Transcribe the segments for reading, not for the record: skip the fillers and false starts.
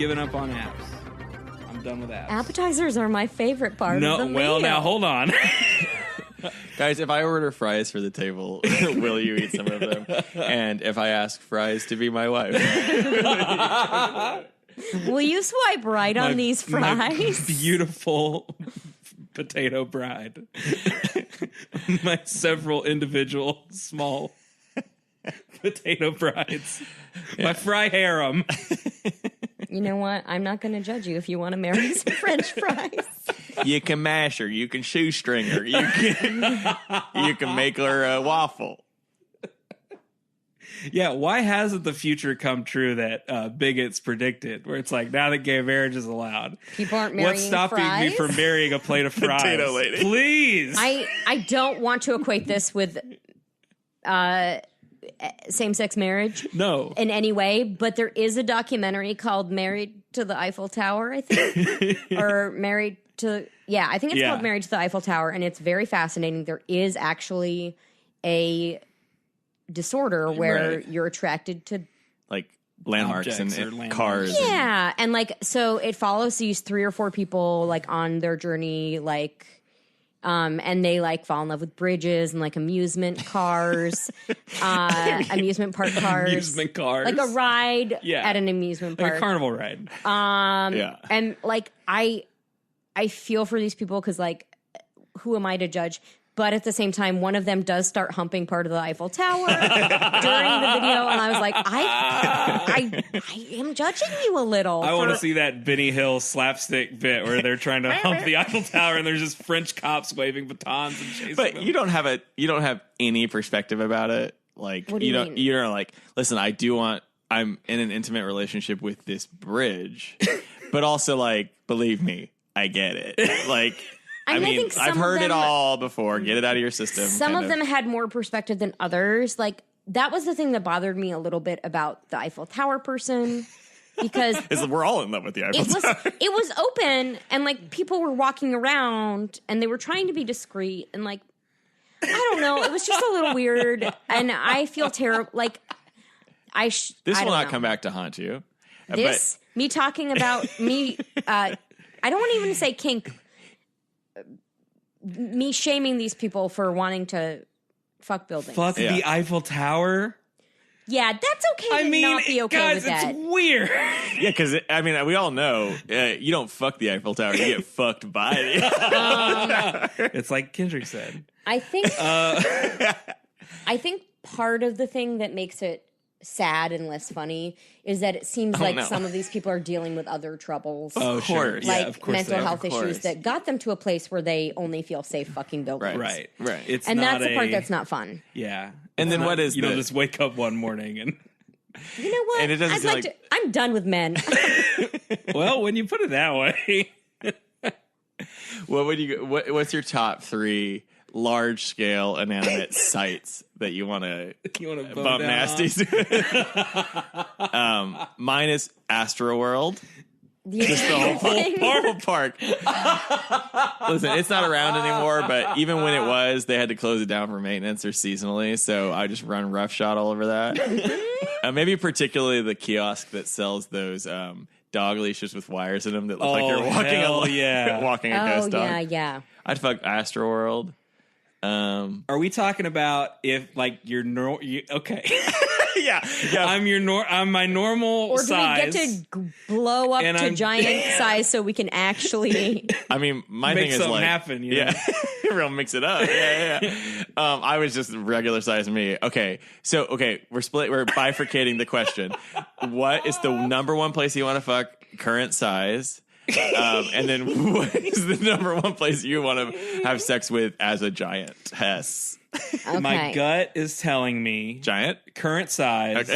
given up on apps. I'm done with apps. Appetizers are my favorite part of the meal. Well, now hold on. Guys, if I order fries for the table, will you eat some of them? And if I ask fries to be my wife, will you swipe right on these fries? My beautiful potato bride. My several individual small potato brides. My fry harem. You know what? I'm not going to judge you if you want to marry some French fries. you can mash her, you can shoestring her, you can make her a waffle. Yeah, why hasn't the future come true that bigots predicted? Where it's like, now that gay marriage is allowed, people aren't marrying what's stopping fries? me from marrying a plate of fries? Potato lady. Please. I don't want to equate this with same-sex marriage. No. In any way, but there is a documentary called Married to the Eiffel Tower, I think. Or Married to... Yeah, I think it's called Married to the Eiffel Tower, and it's very fascinating. There is actually a disorder where you're attracted to like landmarks and cars. Yeah, and like so it follows these 3 or 4 people like on their journey, like and they like fall in love with bridges and like amusement cars, amusement park cars, like a ride at an amusement park, like a carnival ride. And like I feel for these people because like who am I to judge? But at the same time, one of them does start humping part of the Eiffel Tower during the video, and I was like, I am judging you a little. I want to see that Benny Hill slapstick bit where they're trying to hump the Eiffel Tower, and there's just French cops waving batons and chasing them. But you don't have any perspective about it. Like you're like, listen, I'm in an intimate relationship with this bridge, but also like, believe me, I get it. Like. I mean, I've heard it all before. Get it out of your system. Some of them had more perspective than others. Like, that was the thing that bothered me a little bit about the Eiffel Tower person. Because we're all in love with the Eiffel Tower. It was open, and, like, people were walking around, and they were trying to be discreet. And, like, I don't know. It was just a little weird. And I feel terrible. Like, this will not come back to haunt you. Me talking about me, I don't want to even say kink. Me shaming these people for wanting to fuck buildings. Fuck the Eiffel Tower? Yeah, that's okay to not be okay guys, with that. It's weird. Yeah, because, I mean, we all know you don't fuck the Eiffel Tower. You get fucked by it. It's like Kendrick said. I think part of the thing that makes it sad and less funny is that it seems some of these people are dealing with other troubles. Oh, sure. Like mental health issues that got them to a place where they only feel safe fucking buildings. Right. That's the part that's not fun. Yeah. And then what is you don't just wake up one morning and... You know what? And it doesn't I'm done with men. Well, when you put it that way... What's your top 3 large-scale inanimate sites that you want to bump nasties? Mine is Astroworld. Just the whole park. Listen, it's not around anymore, but even when it was, they had to close it down for maintenance or seasonally, so I just run roughshod all over that. Maybe particularly the kiosk that sells those dog leashes with wires in them that look like you're walking a ghost dog. Yeah. I'd fuck Astroworld. Are we talking about if like you're okay? yeah. I'm my normal size. Or do we get to blow up to giant size so we can actually? I mean, my make thing is like happen. Real mix it up. Yeah. I was just regular size me. Okay, so we're bifurcating the question. What is the number one place you want to fuck? Current size. And then what is the number one place you want to have sex with as a giantess? Okay. My gut is telling me giant, current size,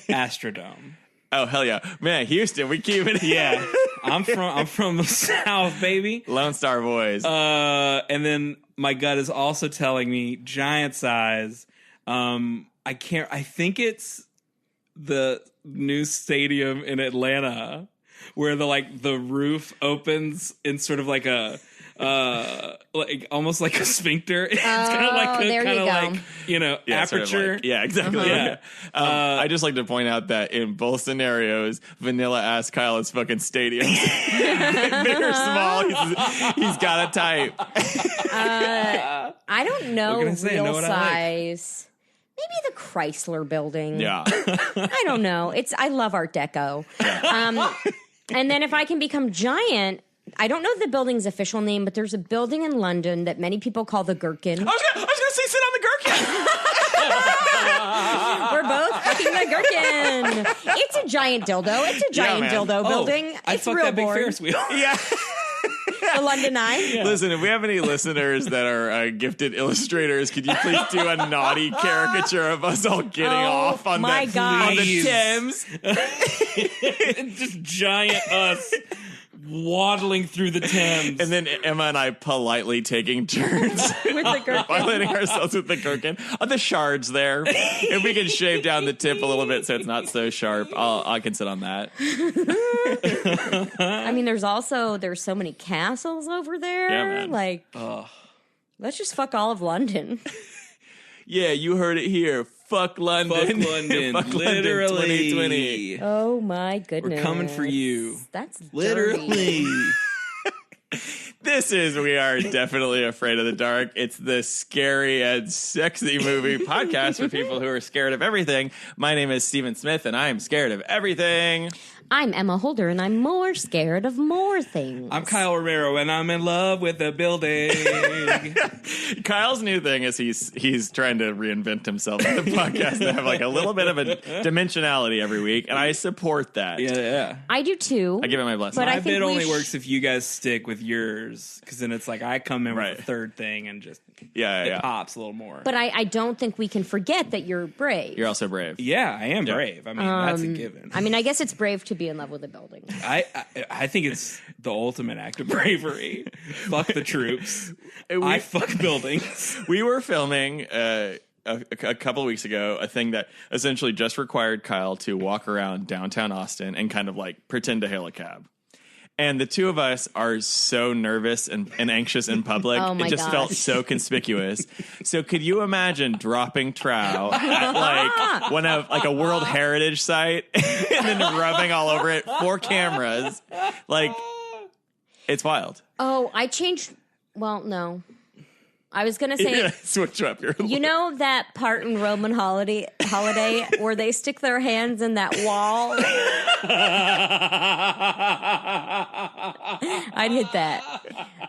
Astrodome. Oh hell yeah, man! Houston, we keep it. Yeah, I'm from the South, baby. Lone Star Boys. And then my gut is also telling me giant size. I think it's the new stadium in Atlanta, where the roof opens in sort of like a like almost like a sphincter. It's kind of like aperture. Sort of like, exactly. Yeah. I just like to point out that in both scenarios, Vanilla ass Kyle is fucking stadiums. Big or small, he's got a type. I don't know real size. Maybe the Chrysler Building. Yeah. I don't know. I love Art Deco. Yeah. And then if I can become giant, I don't know the building's official name, but there's a building in London that many people call the Gherkin. I was gonna say sit on the Gherkin. We're both fucking the Gherkin. It's a giant dildo. It's a giant dildo building. It's real that big boring. Ferris wheel. Yeah. The London Eye. Yeah. Listen, if we have any listeners that are gifted illustrators, could you please do a naughty caricature of us all getting off on my God. On the Thames? Just giant us waddling through the Thames. And then Emma and I politely taking turns with the Gherkin. violating ourselves with the Gherkin. On the shards there. If we can shave down the tip a little bit so it's not so sharp, I can sit on that. I mean, there's so many castles over there. Yeah, man. Like, let's just fuck all of London. Yeah, you heard it here. Fuck London. Fuck London. Fuck Literally. London 2020. Oh my goodness. We're coming for you. That's literally. We are definitely afraid of the dark. It's the scary and sexy movie podcast for people who are scared of everything. My name is Stephen Smith, and I am scared of everything. I'm Emma Holder, and I'm more scared of more things. I'm Kyle Romero, and I'm in love with the building. Kyle's new thing is he's trying to reinvent himself in the podcast to have like a little bit of a dimensionality every week, and I support that. Yeah. I do too. I give it my blessing. But my bit only works if you guys stick with yours, because then it's like I come in with the third thing and just it pops a little more. But I don't think we can forget that you're brave. You're also brave. Yeah, I am brave. I mean, that's a given. I mean, I guess it's brave to be in love with a building. I think it's the ultimate act of bravery. Fuck the troops. I fuck buildings. We were filming a couple of weeks ago a thing that essentially just required Kyle to walk around downtown Austin and kind of like pretend to hail a cab. And the two of us are so nervous and anxious in public. Oh my it just gosh. felt so conspicuous. So could you imagine dropping trow at like a World Heritage site and then rubbing all over it for cameras? Like, it's wild. Oh, I changed. Well, no. I was going to say, switch up here. You know that part in Roman Holiday where they stick their hands in that wall? I'd hit that.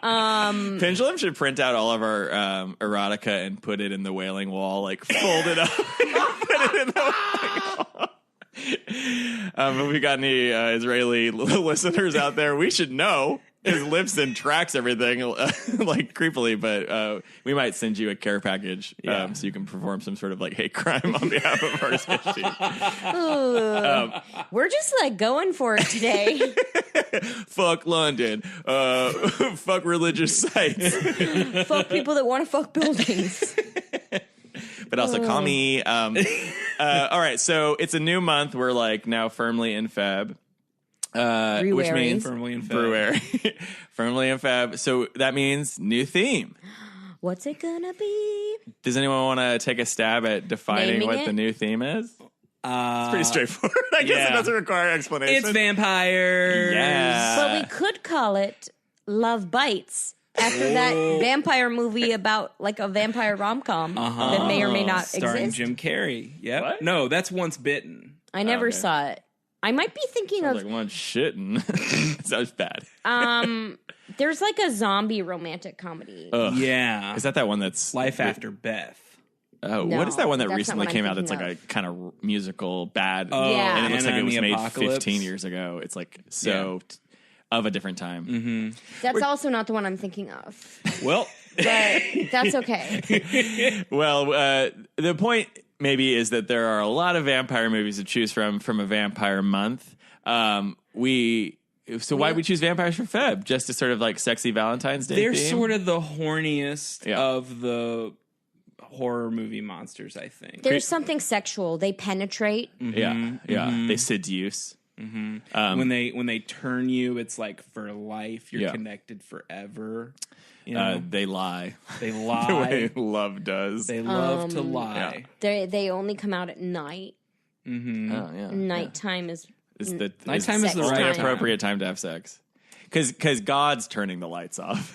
Pendulum should print out all of our erotica and put it in the Wailing Wall, like fold it up and put it in the Wailing Wall. If we got any Israeli listeners out there, we should know. His lips and tracks everything like creepily, but we might send you a care package so you can perform some sort of like hate crime on behalf of our sketch team. We're just like going for it today. Fuck London. Fuck religious sites. Fuck people that want to fuck buildings. But also call me. All right, so it's a new month. We're like now firmly in Feb. Which means firmly in Feb. Brewery. Firmly in Feb. So that means new theme. What's it gonna be? Does anyone want to take a stab at defining Naming what it? the new theme is? It's pretty straightforward. I guess it doesn't require explanation. It's vampires. Yeah. But we could call it Love Bites after that vampire movie about like a vampire rom-com that may or may not starring exist. Jim Carrey. Yep. What? No, that's Once Bitten. I never saw it. I might be thinking Sounds of like one shitting. Sounds bad. there's like a zombie romantic comedy. Yeah. Is that one that's Life After Beth? Oh, No, what is that one that that's recently not what I'm came out that's like thinking a kind of musical bad? Yeah. And it looks Anna like it was and the made Apocalypse. 15 years ago. It's like of a different time. That's also not the one I'm thinking of. Well, But that's okay. Well, the point maybe is that there are a lot of vampire movies to choose from a vampire month. Why we choose vampires for Feb? Just to sort of like sexy Valentine's Day they're theme? sort of the horniest of the horror movie monsters, I think. There's something sexual. They penetrate. Yeah. They seduce. When they turn you, it's like for life. You're connected forever. You know? They lie. They lie. The way love does. They love to lie. They only come out at night. Mm-hmm. Oh, yeah. Nighttime is nighttime is the only right appropriate time to have sex. Because God's turning the lights off.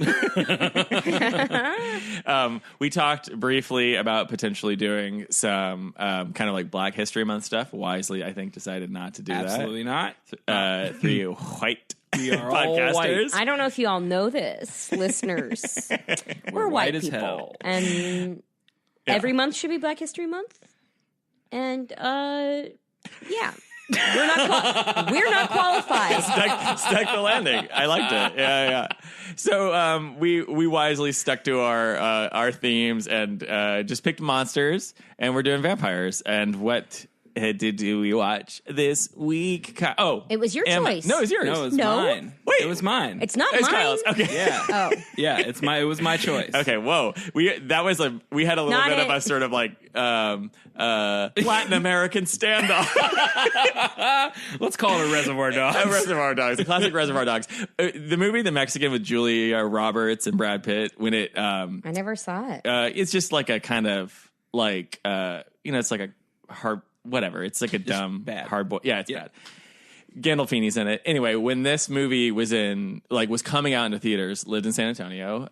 We talked briefly about potentially doing some kind of like Black History Month stuff. Wisely, I think, decided not to do Absolutely that. not. For you white We are all podcasters. white. I don't know if you all know this, listeners. We're white as people. hell. And every month should be Black History Month. And, yeah. We're not qualified. Stuck the landing. I liked it. Yeah. So we wisely stuck to our themes and just picked monsters, and we're doing vampires. And what did we watch this week? It was your choice. No, it was yours. No, it was No. mine. Wait. It was mine. It's not It's mine. Kyle's. Okay. Yeah. Oh. Yeah, it was my choice. Okay, whoa. We had a little Not bit of it. a sort of like Latin American standoff. Let's call it a Reservoir Dogs. Reservoir Dogs, a classic Reservoir Dogs. The movie The Mexican with Julia Roberts and Brad Pitt, when it I never saw it. it's just like a kind of like it's like a hard whatever. It's like a dumb bad. hard boy. Yeah, it's bad. Gandolfini's in it. Anyway, when this movie was coming out into theaters, lived in San Antonio,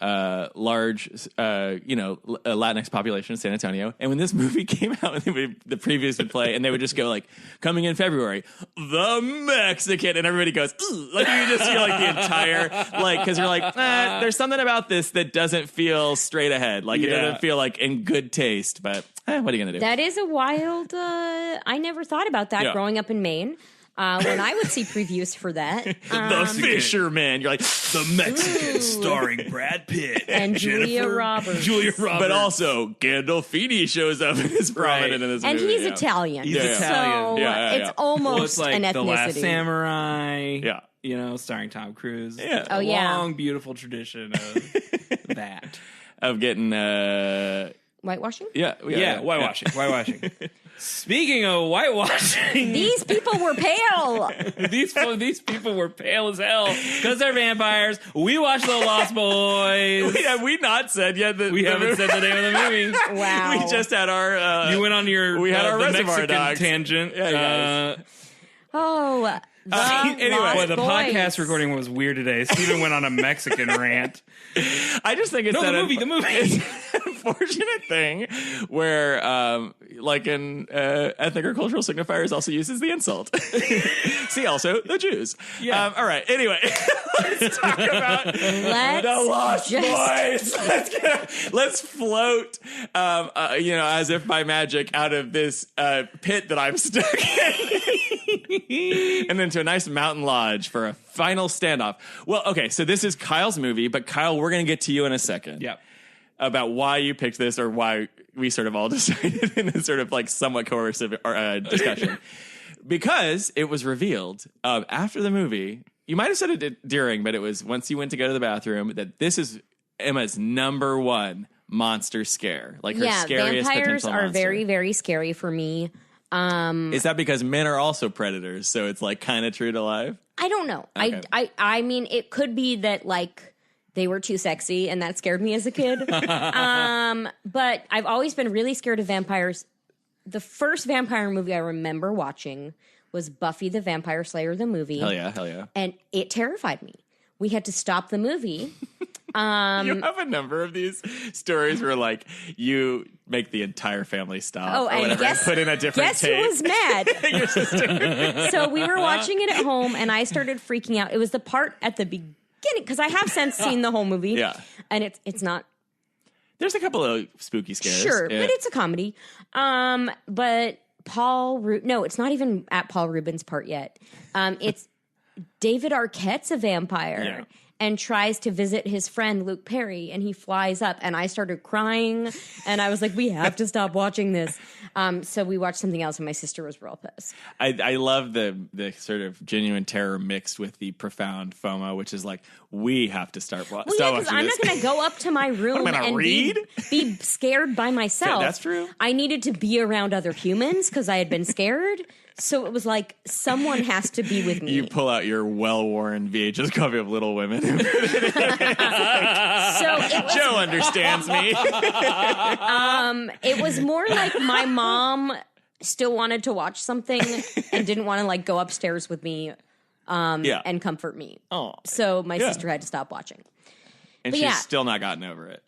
large, Latinx population in San Antonio. And when this movie came out, the previews would play, and they would just go like, coming in February, The Mexican, and everybody goes, ugh. Like you just feel like the entire, like, because you're like, there's something about this that doesn't feel straight ahead. Like it doesn't feel like in good taste, but what are you gonna do? That is a wild. I never thought about that growing up in Maine. When I would see previews for that. The Fisherman. You're like, The Mexican starring Brad Pitt and Julia Roberts. but also Gandolfini shows up and is prominent in this And movie. he's Italian. He's Italian. So Yeah. it's almost Well, it's like an ethnicity. The Last Samurai. Yeah. Starring Tom Cruise. Yeah. Oh, yeah. Long, beautiful tradition of that. Of getting Whitewashing? Whitewashing. Speaking of whitewashing, These people were pale. these people were pale as hell because they're vampires. We watched The Lost Boys. Have we not said yet that We haven't said the name of the movie. Wow. We just had our You went on your we had our the Reservoir Mexican Dogs tangent. Oh, anyway. Boy, the podcast recording was weird today. Steven went on a Mexican rant. I just think it's No, the movie. It's an unfortunate thing where, like in ethnic or cultural signifiers, also uses the insult. See also the Jews. Yeah. All right. Anyway, let's talk about The Lost Boys. Let's float, as if by magic, out of this pit that I'm stuck in, and into a nice mountain lodge for a final standoff. Well, okay, so this is Kyle's movie, but Kyle, we're going to get to you in a second. Yep. About why you picked this, or why we sort of all decided in a sort of like somewhat coercive discussion. Because it was revealed after the movie, you might have said it during, but it was once you went to go to the bathroom, that this is Emma's number one monster scare. Like her scariest vampires potential are monster. very, very scary for me. Is that because men are also predators, so it's like kind of true to life? I don't know. Okay. I mean, it could be that like they were too sexy and that scared me as a kid. But I've always been really scared of vampires. The first vampire movie I remember watching was Buffy the Vampire Slayer, the movie. Hell yeah. And it terrified me. We had to stop the movie. You have a number of these stories where like you make the entire family stop. Oh, or and whatever, guess, and put in a different guess tape. who was mad? Your sister. So we were watching it at home, and I started freaking out. It was the part at the beginning, because I have since seen the whole movie. Yeah. And it's not. There's a couple of spooky scares. Sure, Yeah. but it's a comedy. But no, it's not even at Paul Rubens' part yet. It's David Arquette's a vampire. Yeah. And tries to visit his friend Luke Perry, and he flies up, and I started crying, and I was like, we have to stop watching this. So we watched something else, and my sister was real pissed. I love the sort of genuine terror mixed with the profound FOMO, which is like, we have to start watching Well, yeah, because I'm not going to go up to my room gonna and read? be scared by myself. That's true. I needed to be around other humans because I had been scared. So it was like, someone has to be with me. You pull out your well-worn VHS copy of Little Women. So it was, Joe understands me. it was more like my mom still wanted to watch something and didn't want to like go upstairs with me and comfort me. Oh, So my sister had to stop watching. and but she's yeah. still not gotten over it.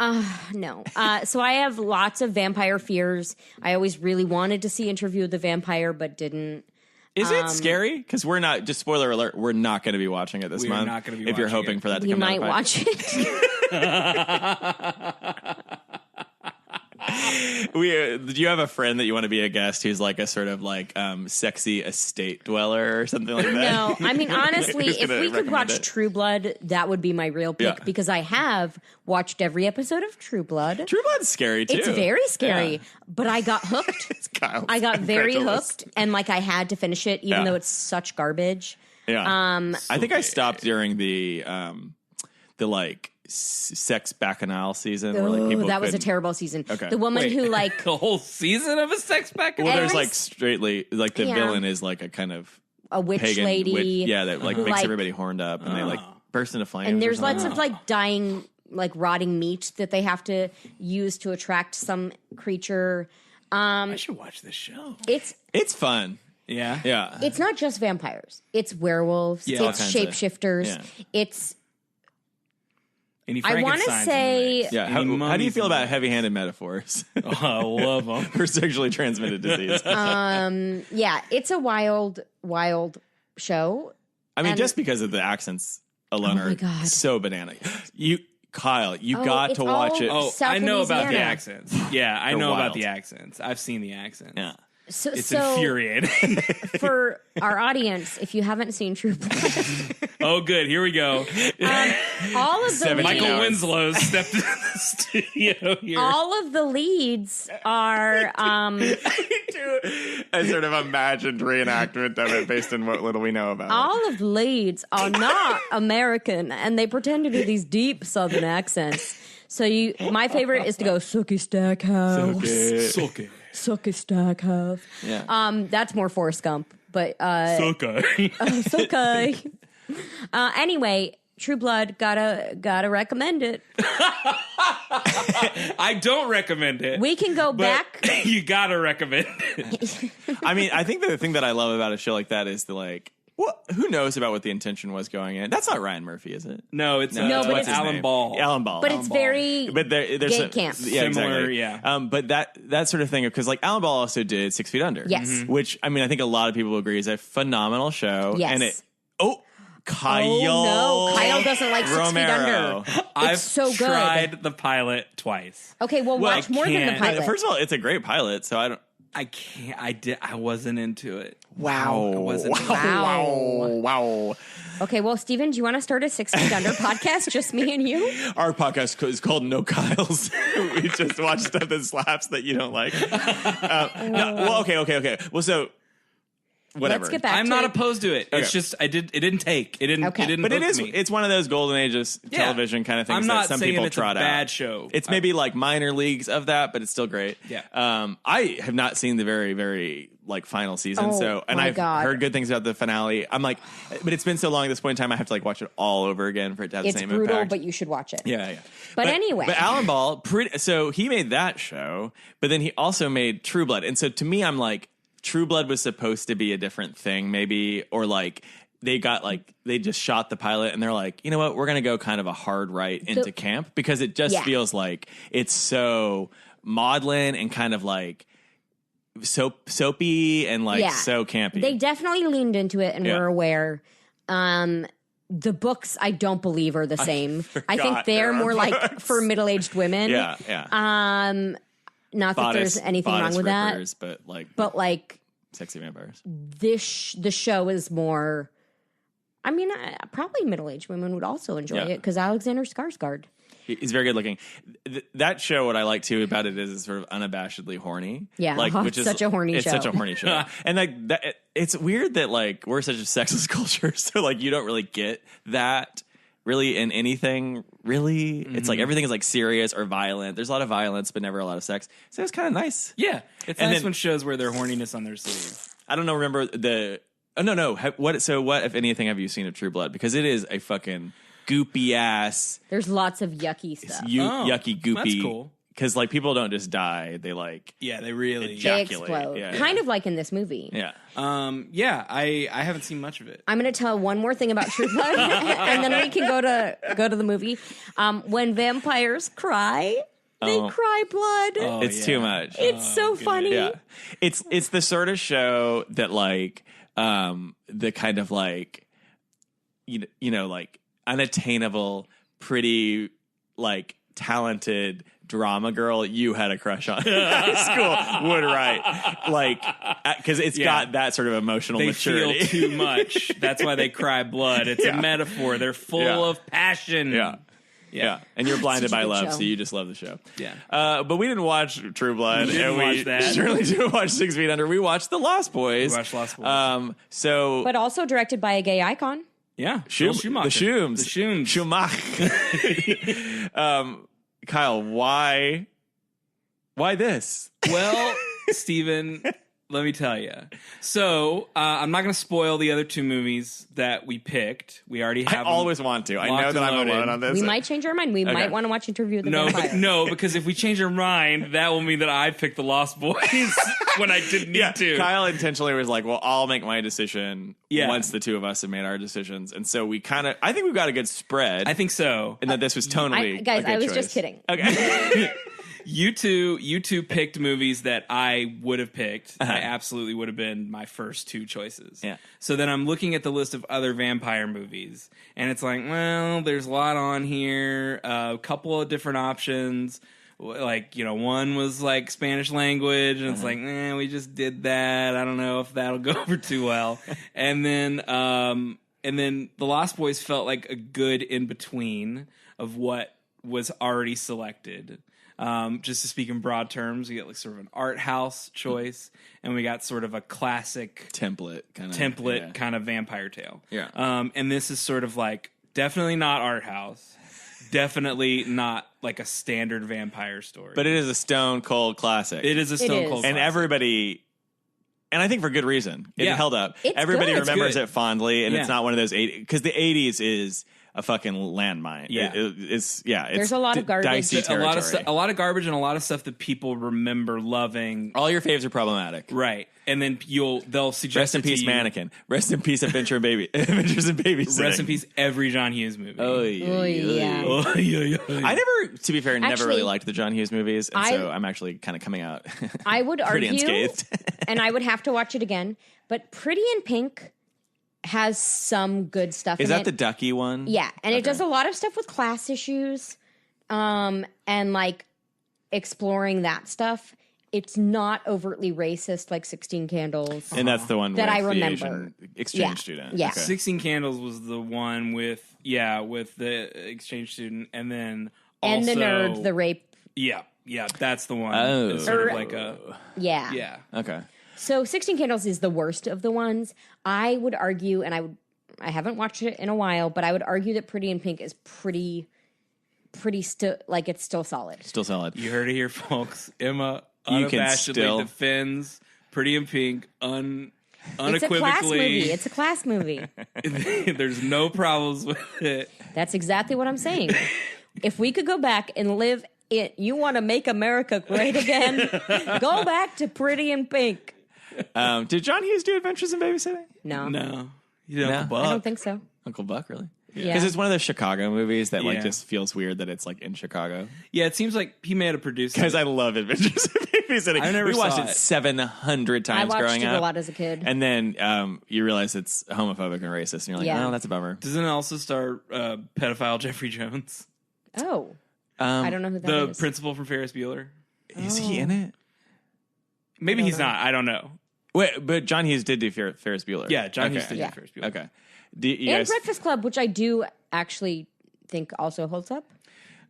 No. So I have lots of vampire fears. I always really wanted to see Interview with the Vampire, but didn't. Is it scary? Because we're not, just spoiler alert, we're not going to be watching it this We're month. not gonna be if you're watching hoping it. for that to You come might out. watch it. Do you have a friend that you want to be a guest who's like a sort of like sexy estate dweller or something like that? No, I mean, honestly, Who's if gonna we could recommend watch it? True Blood, that would be my real pick Yeah. because I have watched every episode of True Blood. True Blood's scary too. It's very scary, Yeah. but I got hooked. It's Kyle's I got very incredulous. hooked, and like I had to finish it, even Yeah. though it's such garbage. Yeah. I think I stopped during the like sex bacchanal season where like people That was a couldn't- terrible season. Okay. The woman Wait, who like the whole season of a sex pack. Well, there's Every- like straightly like the Yeah. villain is like a kind of a witch pagan lady, that like who, makes like- everybody horned up and they like burst into flames. and or there's something. lots of like dying, like rotting meat that they have to use to attract some creature. I should watch this show. It's fun. Yeah. Yeah. It's not just vampires. It's werewolves. Yeah. All It's kinds of- shapeshifters. yeah. It's. Any I want to Frankensteins in say. there. Yeah. Any How do you mummies feel in about there? heavy-handed metaphors Oh, I love them. for sexually transmitted disease? Yeah, it's a wild, wild show. I mean, and- just because of the accents alone Oh my are God. so banana. Kyle, you got it's to watch all- it. Oh, South I know about the Louisiana. accents. Yeah, I They're know wild. about the accents. I've seen the accents. Yeah. So, It's so infuriating. for our audience, if you haven't seen True Blood, Oh, good. Here we go. all of the 17 Michael hours. Winslow stepped into the studio here. all of the leads are A sort of imagined reenactment of it based on what little we know about it. all of the leads are not American, and they pretend to do these deep Southern accents. So my favorite is to go Sookie Stackhouse, Soke. Sookie Stackhouse. Yeah. That's more Forrest Gump, but Soke. it's okay. Anyway, True Blood, gotta recommend it. I don't recommend it. We can go but back. You gotta recommend it. I mean, I think the thing that I love about a show like that is the like, who knows about what the intention was going in? That's not Ryan Murphy, is it? No, it's No, but what's it's- Alan Ball. Alan Ball. But it's very But there's gay camp. Yeah, Similar, exactly. yeah. But that sort of thing, because like Alan Ball also did 6 Feet Under. Yes. Mhm. Which, I mean, I think a lot of people agree is a phenomenal show. Yes. And Kyle. Oh no, Kyle doesn't like 6 Feet Romero. Under. I've so good. tried the pilot twice. Okay, well, Well, watch more than the can't. pilot. First of all, it's a great pilot, so I don't. I can't. I wasn't into it. Wow. I wasn't. Wow. Okay, well, Steven, do you want to start a 6 Feet Under podcast, just me and you? Our podcast is called No Kyles. We just watch stuff that slaps that you don't like. Okay. Well, so whatever. Let's get back I'm to not opposed to it. It's Okay. just it didn't take. It didn't. Okay. It didn't. But it hook is. Me. It's one of those golden ages Yeah. television kind of things I'm not that some saying people it's a trot bad out. show. It's maybe like minor leagues of that, but it's still great. Yeah. I have not seen the very, very like final season, Oh, and my I've God. heard good things about the finale. I'm like, but it's been so long at this point in time, I have to like watch it all over again for it to have It's the same brutal, impact. but you should watch it. Yeah. But anyway. But Alan Ball, so he made that show, but then he also made True Blood. And so to me, I'm like, True Blood was supposed to be a different thing, maybe, or like they just shot the pilot and they're like, you know what, we're going to go kind of a hard right into camp because it just Yeah. feels like it's so maudlin and kind of like soapy and like Yeah. so campy. They definitely leaned into it and Yeah. were aware. The books, I don't believe, are the same. I think forgot they're there are more like books. for middle-aged women. yeah. Not that there's anything wrong with that. rippers, But like sexy vampires. the show is more. I mean, probably middle-aged women would also enjoy Yeah. it because Alexander Skarsgård. He's very good looking. That show, what I like too about it is it's sort of unabashedly horny. Yeah, which is such a horny it's show. such a horny show. And like that, it's weird that like we're such a sexist culture, so like you don't really get that really in anything. Really, it's like everything is like serious or violent. There's a lot of violence, but never a lot of sex. So it's kind of nice. Yeah, it's And nice then- when shows wear their horniness on their sleeve. I don't know. Remember the? Oh no. What if anything have you seen of True Blood? Because it is a fucking goopy ass. There's lots of yucky stuff. Yucky goopy. That's cool. Because like people don't just die; they they really They explode. Yeah. Kind of like in this movie. Yeah. I haven't seen much of it. I'm going to tell one more thing about True Blood, and then we can go to the movie. When vampires cry, they cry blood. It's too much. It's so funny. Yeah, it's the sort of show that like the kind of like you know like unattainable, pretty like talented drama girl you had a crush on in high school would write, like, because it's got that sort of emotional maturity. They feel too much. That's why they cry blood. It's a metaphor. They're full of passion. Yeah. And you're blinded by love, show. so you just love the show. Yeah. But we didn't watch True Blood. We didn't watch that. Certainly didn't watch 6 Feet Under. We watched The Lost Boys. We watched Lost Boys. But also directed by a gay icon. Yeah. The Schumacher. Schooms. Schumacher. Kyle, why this? Well, Steven, let me tell you. So, I'm not going to spoil the other 2 movies that we picked. We already have I always want to. I know that I'm alone on this. We might change our mind. We might want to watch Interview with the Vampire. Because if we change our mind, that will mean that I picked The Lost Boys when I didn't need to. Kyle intentionally was like, well, I'll make my decision once the 2 of us have made our decisions. And so we kind of, I think we've got a good spread. I think so. And that this was tonally guys, a good I was choice. just kidding. Okay. You two picked movies that I would have picked. I absolutely would have been my first 2 choices. Yeah. So then I'm looking at the list of other vampire movies, and it's like, well, there's a lot on here. A couple of different options. Like, one was like Spanish language, and it's like, we just did that. I don't know if that'll go over too well. And then The Lost Boys felt like a good in between of what was already selected. Just to speak in broad terms, we get like sort of an art house choice, and we got sort of a classic template kind of vampire tale. Yeah. And this is sort of like definitely not art house, definitely not like a standard vampire story, but it is a stone cold classic. It is a stone cold, and classic. Everybody. And I think for good reason. It held up. Everybody good. remembers it fondly, and it's not one of those 80s, because the 80s is a fucking landmine. Yeah. It's There's a lot of garbage. Dicey territory. a lot of garbage, and a lot of stuff that people remember loving. All your faves are problematic. Right. And then they'll suggest Rest in peace, Mannequin. Rest in peace, Adventures in Babysitting. Rest in peace, every John Hughes movie. Oh yeah. I never, to be fair, never really liked the John Hughes movies, and so I'm actually kind of coming out. I would pretty argue, unscathed. and I would have to watch it again. But Pretty in Pink has some good stuff. Is in that it. the Ducky one? Yeah, and it does a lot of stuff with class issues, and like exploring that stuff. It's not overtly racist like 16 Candles. And that's the one that with I remember. the Asian exchange student. Yeah. Okay. 16 Candles was the one with the exchange student, and then also, and the nerd, the rape. Yeah, that's the one. Oh. It's sort of like a Yeah. Okay. So 16 Candles is the worst of the ones. I would argue, and I haven't watched it in a while, but I would argue that Pretty in Pink is pretty still, like, it's still solid. Still solid. You heard it here, folks. Emma You can unabashedly still defends Pretty in Pink unequivocally. It's a class movie. There's no problems with it. That's exactly what I'm saying. If we could go back and live it, you want to make America great again? Go back to Pretty in Pink. Did John Hughes do Adventures in Babysitting? No. You know, No? Buck. I don't think so. Uncle Buck, really? Yeah. Because it's one of those Chicago movies that Yeah. just feels weird that it's like in Chicago. Yeah, it seems like he may have produced it. Because I love Adventures in Babysitting. I never we watched saw it it. 700 I times watched growing it up. a lot as a kid. And then you realize it's homophobic and racist, and you're like, Yeah. oh, that's a bummer. Doesn't it also star pedophile Jeffrey Jones? Oh. I don't know who that The is. principal from Ferris Bueller? Is he in it? Maybe he's not. I don't know. Wait, but John Hughes did do Ferris Bueller. Yeah, John Hughes Okay. did Ferris Bueller. Okay. Do you And guys, Breakfast Club, which I do actually think also holds up.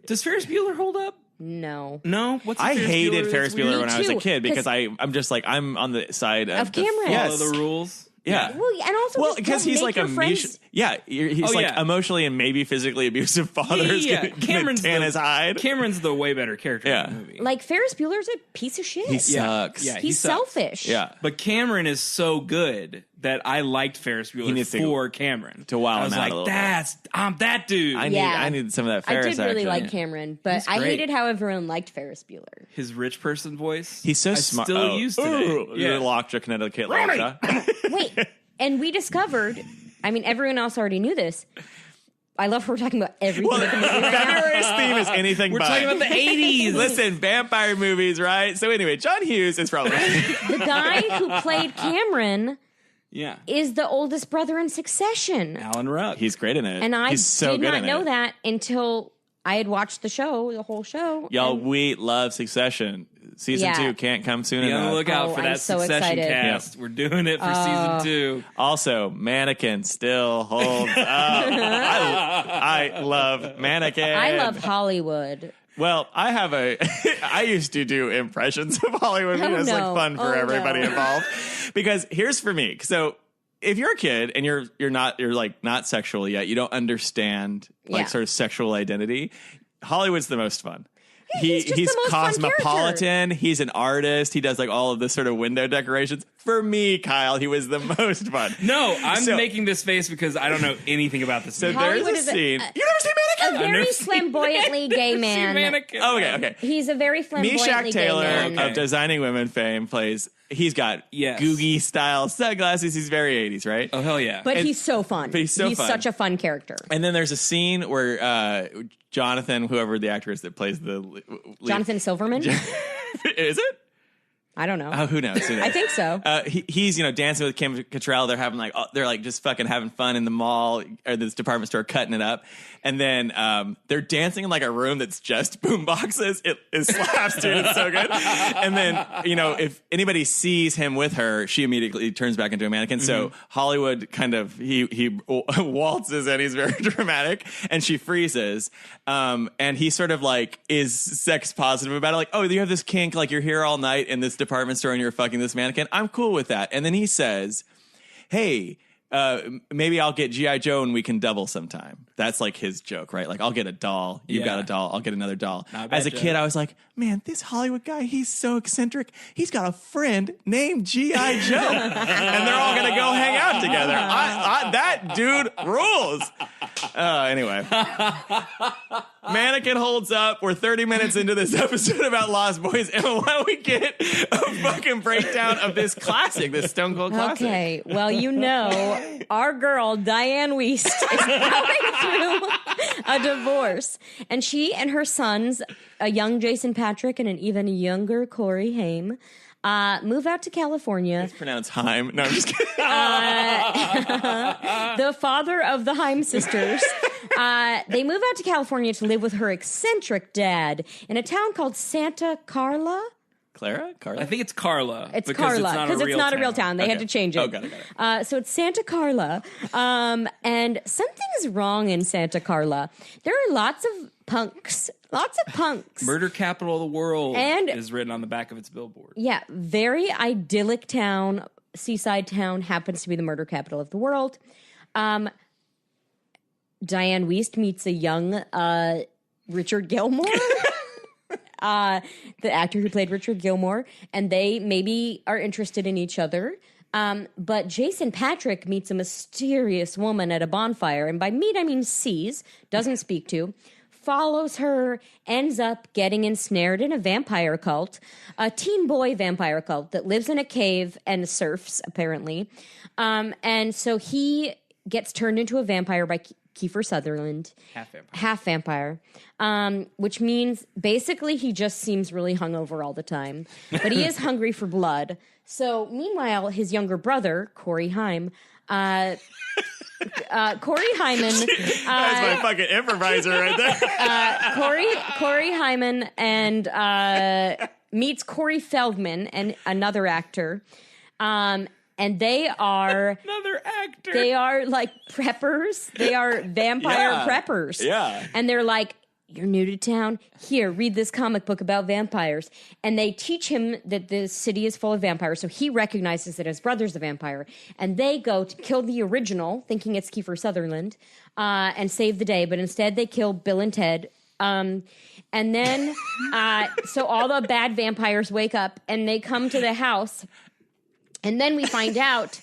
Does Ferris Bueller hold up? No. No? What's I hated Bueller? Ferris It's weird. Bueller when I was a too, kid because 'cause I'm just like, I'm on the side of Cameron. Follow the rules. Yeah. Well, and also because he's like friends. he's emotionally and maybe physically abusive father is gonna tan his hide. Cameron's the way better character in the movie. Like Ferris Bueller's a piece of shit. He sucks. Yeah, he's selfish. Yeah. But Cameron is so good that I liked Ferris Bueller for Cameron. To wow I was him out like, a little bit. I'm that dude. I need some of that Ferris I did really actually. like Cameron, but I hated how everyone liked Ferris Bueller. His rich person voice. He's so smart. Still used today. You're Lockjaw, Connecticut, Lockjaw. Wait, and we discovered, I mean, everyone else already knew this. I love how we're talking about everything. February's theme is anything We're but. talking about the 80s. Listen, vampire movies, right? So anyway, John Hughes is probably The guy who played Cameron Yeah. is the oldest brother in Succession. Alan Ruck. He's great in it. And I He's so did good not in know it. that until I had watched the whole show. Y'all, and we love Succession. Season 2 can't come soon Be on the enough. lookout for I'm that so Succession excited. cast. We're doing it for season 2. Also, Mannequin still holds up. I love Mannequin. I love Hollywood. Well, I used to do impressions of Hollywood. Oh, It was no. like fun for Oh, everybody no. involved. Because here's for me. So if you're a kid and you're not sexual yet, you don't understand sort of sexual identity. Hollywood's the most fun. He's just the most fun cosmopolitan. He's an artist. He does like all of this sort of window decorations. For me, Kyle, he was the most fun. No, I'm making this face because I don't know anything about this. So movie. there's Hollywood a is scene. a- You've never seen A Mannequin? very flamboyantly gay man. Mannequin. Okay. He's a very flamboyantly Meshack Taylor gay man. of Designing Women fame plays. He's got Googie style sunglasses. He's very 80s, right? Oh, hell yeah. But he's so fun. But he's so fun. Such a fun character. And then there's a scene where Jonathan, whoever the actor is that plays the lead, Jonathan Silverman? is it? I don't know. Oh, who knows? I think so. He's dancing with Kim Cattrall. They're having they're just fucking having fun in the mall or this department store, cutting it up. And then they're dancing in like a room that's just boom boxes. It slaps, dude. It's so good. And then if anybody sees him with her, she immediately turns back into a mannequin. Mm-hmm. So Hollywood kind of he waltzes in. He's very dramatic, and she freezes. And he sort of like is sex positive about it. Like, oh, you have this kink. Like you're here all night in this department store and you're fucking this mannequin. I'm cool with that. And then he says, hey, maybe I'll get G.I. Joe and we can double sometime. That's like his joke, right? Like, I'll get a doll. You've got a doll. I'll get another doll. As a kid, I was like, man, this Hollywood guy, he's so eccentric. He's got a friend named G.I. Joe. And they're all going to go hang out together. That dude rules. Anyway. Mannequin holds up. We're 30 minutes into this episode about Lost Boys. And why don't we get a fucking breakdown of this classic, this Stone Cold classic? Okay, well, our girl, Diane Wiest, is going through a divorce. And she and her sons, a young Jason Patrick and an even younger Corey Haim, move out to California. It's pronounced Haim. No, I'm just kidding. The father of the Haim sisters. They move out to California to live with her eccentric dad in a town called Santa Carla. Carla? I think it's Carla. It's Carla because it's not a real town. They had to change it. Oh, got it. So it's Santa Carla. And something is wrong in Santa Carla. There are lots of punks. Murder capital of the world And- is written on the back of its billboard. Yeah, very idyllic town, seaside town, happens to be the murder capital of the world. Diane Wiest meets a young Richard Gilmore. The actor who played Richard Gilmore, and they maybe are interested in each other. But Jason Patrick meets a mysterious woman at a bonfire, and by meet I mean sees, doesn't speak to, follows her, ends up getting ensnared in a vampire cult, a teen boy vampire cult that lives in a cave and surfs, apparently. And so he gets turned into a vampire by Kiefer Sutherland. Half vampire. Which means basically he just seems really hungover all the time. But he is hungry for blood. So meanwhile, his younger brother, Corey Haim, Corey Hyman. That's my fucking improviser right there. Corey Hyman and meets Corey Feldman and another actor. And they are Another actor. They are like preppers. They are vampire preppers. Yeah. And they're like you're new to town? Here, read this comic book about vampires. And they teach him that the city is full of vampires, so he recognizes that his brother's a vampire. And they go to kill the original, thinking it's Kiefer Sutherland, and save the day. But instead, they kill Bill and Ted. And then, so all the bad vampires wake up, and they come to the house. And then we find out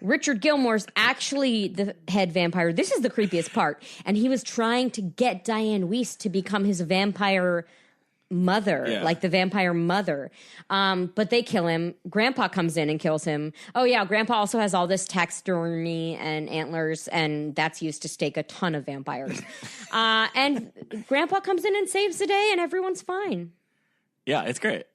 Richard Gilmore's actually the head vampire. This is the creepiest part. And he was trying to get Diane Wiest to become his vampire mother, like the vampire mother. But they kill him. Grandpa comes in and kills him. Oh, yeah. Grandpa also has all this taxidermy and antlers, and that's used to stake a ton of vampires. And Grandpa comes in and saves the day, and everyone's fine. Yeah, it's great.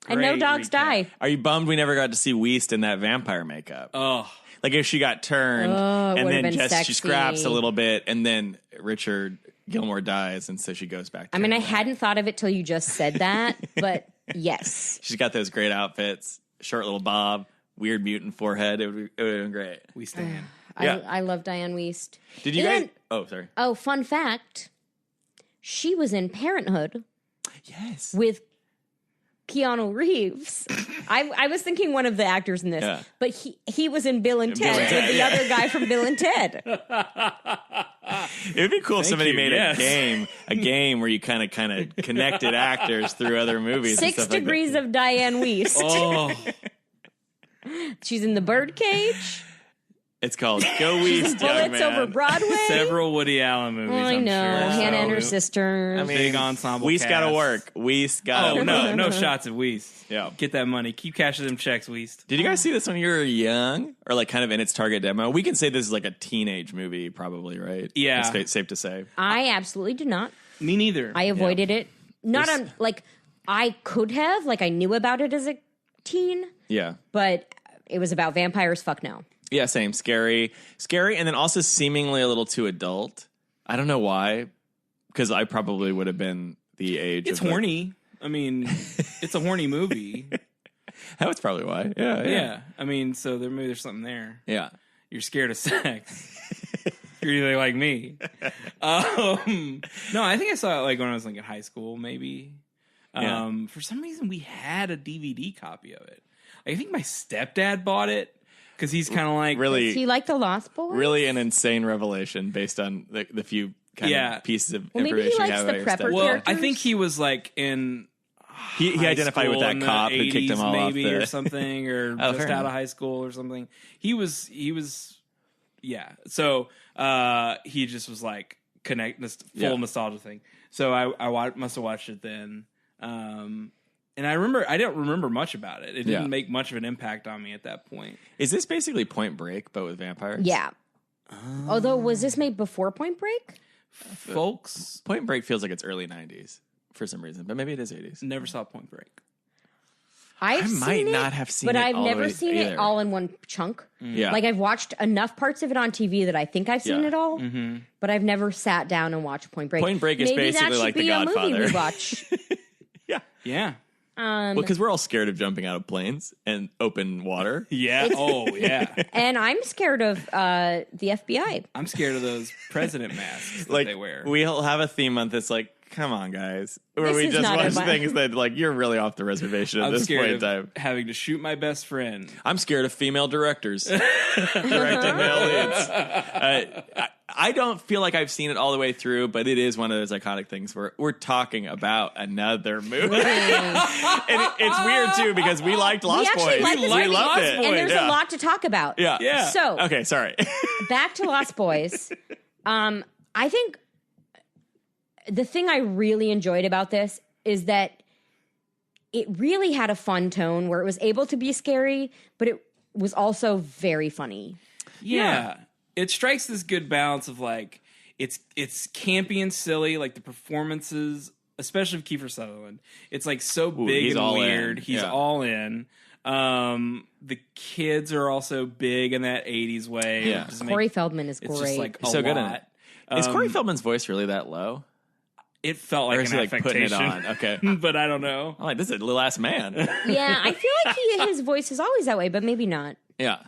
And no dogs die. Are you bummed we never got to see Wiest in that vampire makeup? Oh. Like if she got turned and then just sexy. she scraps a little bit and then Richard Gilmore dies and so she goes back to I mean, I hadn't thought of it till you just said that, but yes. She's got those great outfits, short little bob, weird mutant forehead. It would have been great. We stand. I love Diane Wiest. Did you guys? Oh, sorry. Oh, fun fact. She was in Parenthood. Yes. With Keanu Reeves. I was thinking one of the actors in this, but he was in Bill and Ted with the other guy from Bill and Ted. It would be cool if somebody made a game where you kind of connected actors through other movies. 6 Degrees of Diane Wiest. Oh. She's in The Birdcage. It's called Go Wiest, young Bullets man. Over Broadway. Several Woody Allen movies. I know. I'm sure. Hannah and her sisters. I mean, big ensemble. Wiest got to work. Wiest got to work. No shots at Wiest. Yeah. Get that money. Keep cashing them checks, Wiest. Did you guys see this when you were young or like kind of in its target demo? We can say this is like a teenage movie, probably, right? Yeah. It's safe to say. I absolutely did not. Me neither. I avoided it. Not on, like, I could have. Like, I knew about it as a teen. Yeah. But it was about vampires. Fuck no. Yeah, same. Scary, and then also seemingly a little too adult. I don't know why, because I probably would have been the age. It's horny. I mean, it's a horny movie. That was probably why. Yeah. I mean, so maybe there's something there. Yeah. You're scared of sex. You're either like me. No, I think I saw it like when I was like in high school, maybe. For some reason, we had a DVD copy of it. I think my stepdad bought it. Because he's kind of like... Really, Does he like The Lost Boys? Really an insane revelation based on the few kind of pieces of maybe information he you likes have the about your prepper stepdad. Well, characters? I think he was like in... He identified with that in the cop who kicked him all 80s off maybe the... or something, or just out of high school or something. He was... Yeah. So he just was like full nostalgia thing. So I must have watched it then. And I don't remember much about it. It didn't make much of an impact on me at that point. Is this basically Point Break, but with vampires? Yeah. Although, was this made before Point Break? Folks, Point Break feels like it's early 90s for some reason, but maybe it is 80s. never saw Point Break. I might not have seen but it I've all the never way seen either. it all in one chunk. Yeah. Like, I've watched enough parts of it on TV that I think I've seen it all, but I've never sat down and watched Point Break. Point Break is Maybe basically that like should The be a movie Godfather. we watch. Yeah. Well, because we're all scared of jumping out of planes and open water. Yeah. Yeah. And I'm scared of the FBI. I'm scared of those president masks that they wear. We'll have a theme month that's like, come on, guys. Where This we is just not watch a- things that, like, you're really off the reservation at I'm this scared point in of time. having to shoot my best friend. I'm scared of female directors directing male leads. I don't feel like I've seen it all the way through, but it is one of those iconic things where we're talking about another movie. And it's weird, too, because we liked Lost actually Boys. liked this We movie. loved it. And there's a lot to talk about. Yeah. So, Okay, sorry. back to Lost Boys. I think the thing I really enjoyed about this is that it really had a fun tone where it was able to be scary, but it was also very funny. Yeah. It strikes this good balance of like it's campy and silly, like the performances, especially of Kiefer Sutherland. It's like so big he's and all weird. in. He's Yeah. all in. The kids are also big in that 80s way. Yeah. Corey Feldman is It's great. just like a so lot. good in it. Is Corey Feldman's voice really that low? It felt like Or is an he like putting it affectation. on? Okay. But I don't know. I'm like, this is a little ass man. Yeah, I feel like his voice is always that way, but maybe not. Yeah.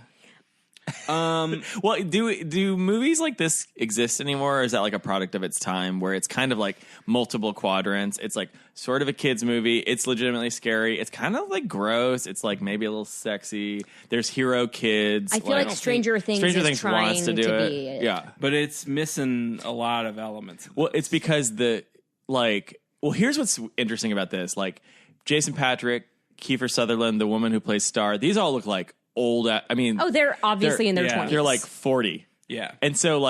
Well, do movies like this exist anymore, or is that like a product of its time where it's kind of like multiple quadrants? It's like sort of a kid's movie. It's legitimately scary. It's kind of like gross. It's like maybe a little sexy. There's hero kids. I feel like Stranger Things is trying wants to do to it. be it. Yeah. But it's missing a lot of elements. Well, it's because here's what's interesting about this. Like Jason Patrick, Kiefer Sutherland, the woman who plays Star, these all look like old. They're obviously in their 20s. They're like 40. Yeah. And so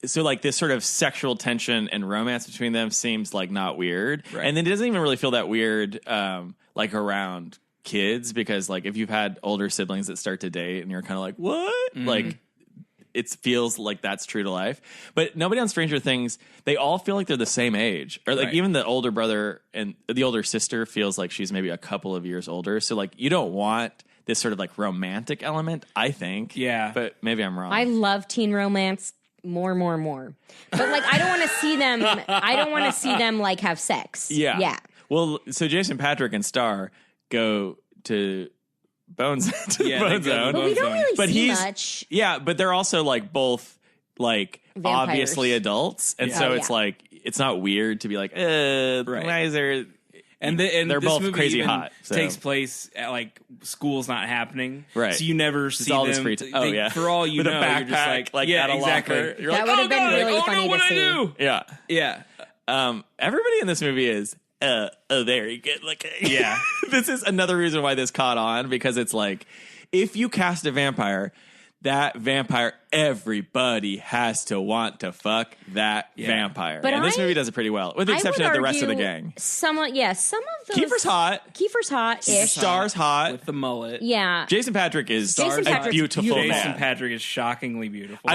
this sort of sexual tension and romance between them seems like not weird. Right. And then it doesn't even really feel that weird like around kids, because like if you've had older siblings that start to date and you're kind of like, what? Mm-hmm. Like it feels like that's true to life. But nobody on Stranger Things, they all feel like they're the same age. Or like even the older brother and the older sister feels like she's maybe a couple of years older. So like you don't want this sort of like romantic element, I think. Yeah. But maybe I'm wrong. I love teen romance more. But like I don't want to see them like have sex. Yeah. Yeah. Well, so Jason Patrick and Star go to Bone Zone. But we don't really see much. Yeah, but they're also like both like Vampires. Obviously adults. And so it's like it's not weird to be like, why is there And they're this both movie crazy even hot. So. Takes place at like school's not happening, right? So you never see all them. This free For all you with know, a backpack, you're just like yeah, at a exactly. locker. You're that like, would have been really funny to see. Yeah. Everybody in this movie is very good looking. Yeah. This is another reason why this caught on, because it's like if you cast a vampire, that vampire, everybody has to want to fuck that vampire. But and this movie does it pretty well, with the exception of the rest of the gang. Some of those. Kiefer's hot-ish. Star's hot. With the mullet. Yeah. Jason Patrick is Jason a Patrick's beautiful beautiful. man. Jason Patrick is shockingly beautiful.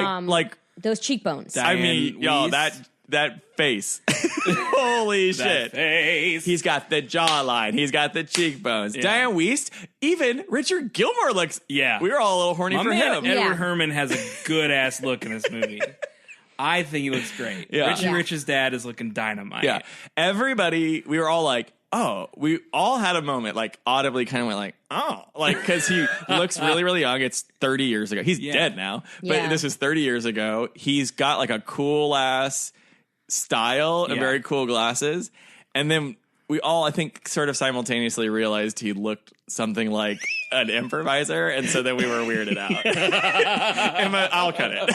Those cheekbones. I mean, y'all, Weiss. that face. Holy shit. Face. He's got the jawline. He's got the cheekbones. Yeah. Diane Wiest. Even Richard Gilmore looks... Yeah. We were all a little horny My for man him. Edward Herrmann has a good-ass look in this movie. I think he looks great. Yeah. Richie Rich's dad is looking dynamite. Yeah. Everybody, we were all like, oh, we all had a moment, like audibly kind of went like, oh, like, because he looks really, really young. It's 30 years ago. He's dead now, but this is 30 years ago. He's got like a cool ass style and very cool glasses. And then we all, I think, sort of simultaneously realized he looked something like an improviser. And so then we were weirded out. I'll cut it.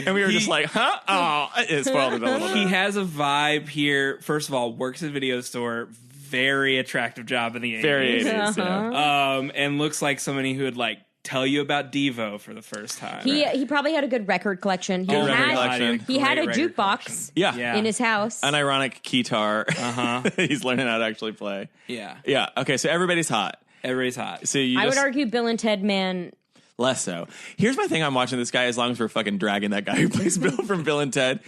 And we were just like, huh? Oh, it spoiled it a little bit. He has a vibe here. First of all, works at a video store. Very attractive job in the 80s. Very 80s, yeah. And looks like somebody who would like tell you about Devo for the first time. He probably had a good record collection. He had a jukebox in his house. An ironic keytar. He's learning how to actually play. Yeah. Okay, so everybody's hot. Everybody's hot. So I would argue Bill and Ted Man... Less so. Here's my thing. I'm watching this guy, as long as we're fucking dragging that guy who plays Bill from Bill and Ted.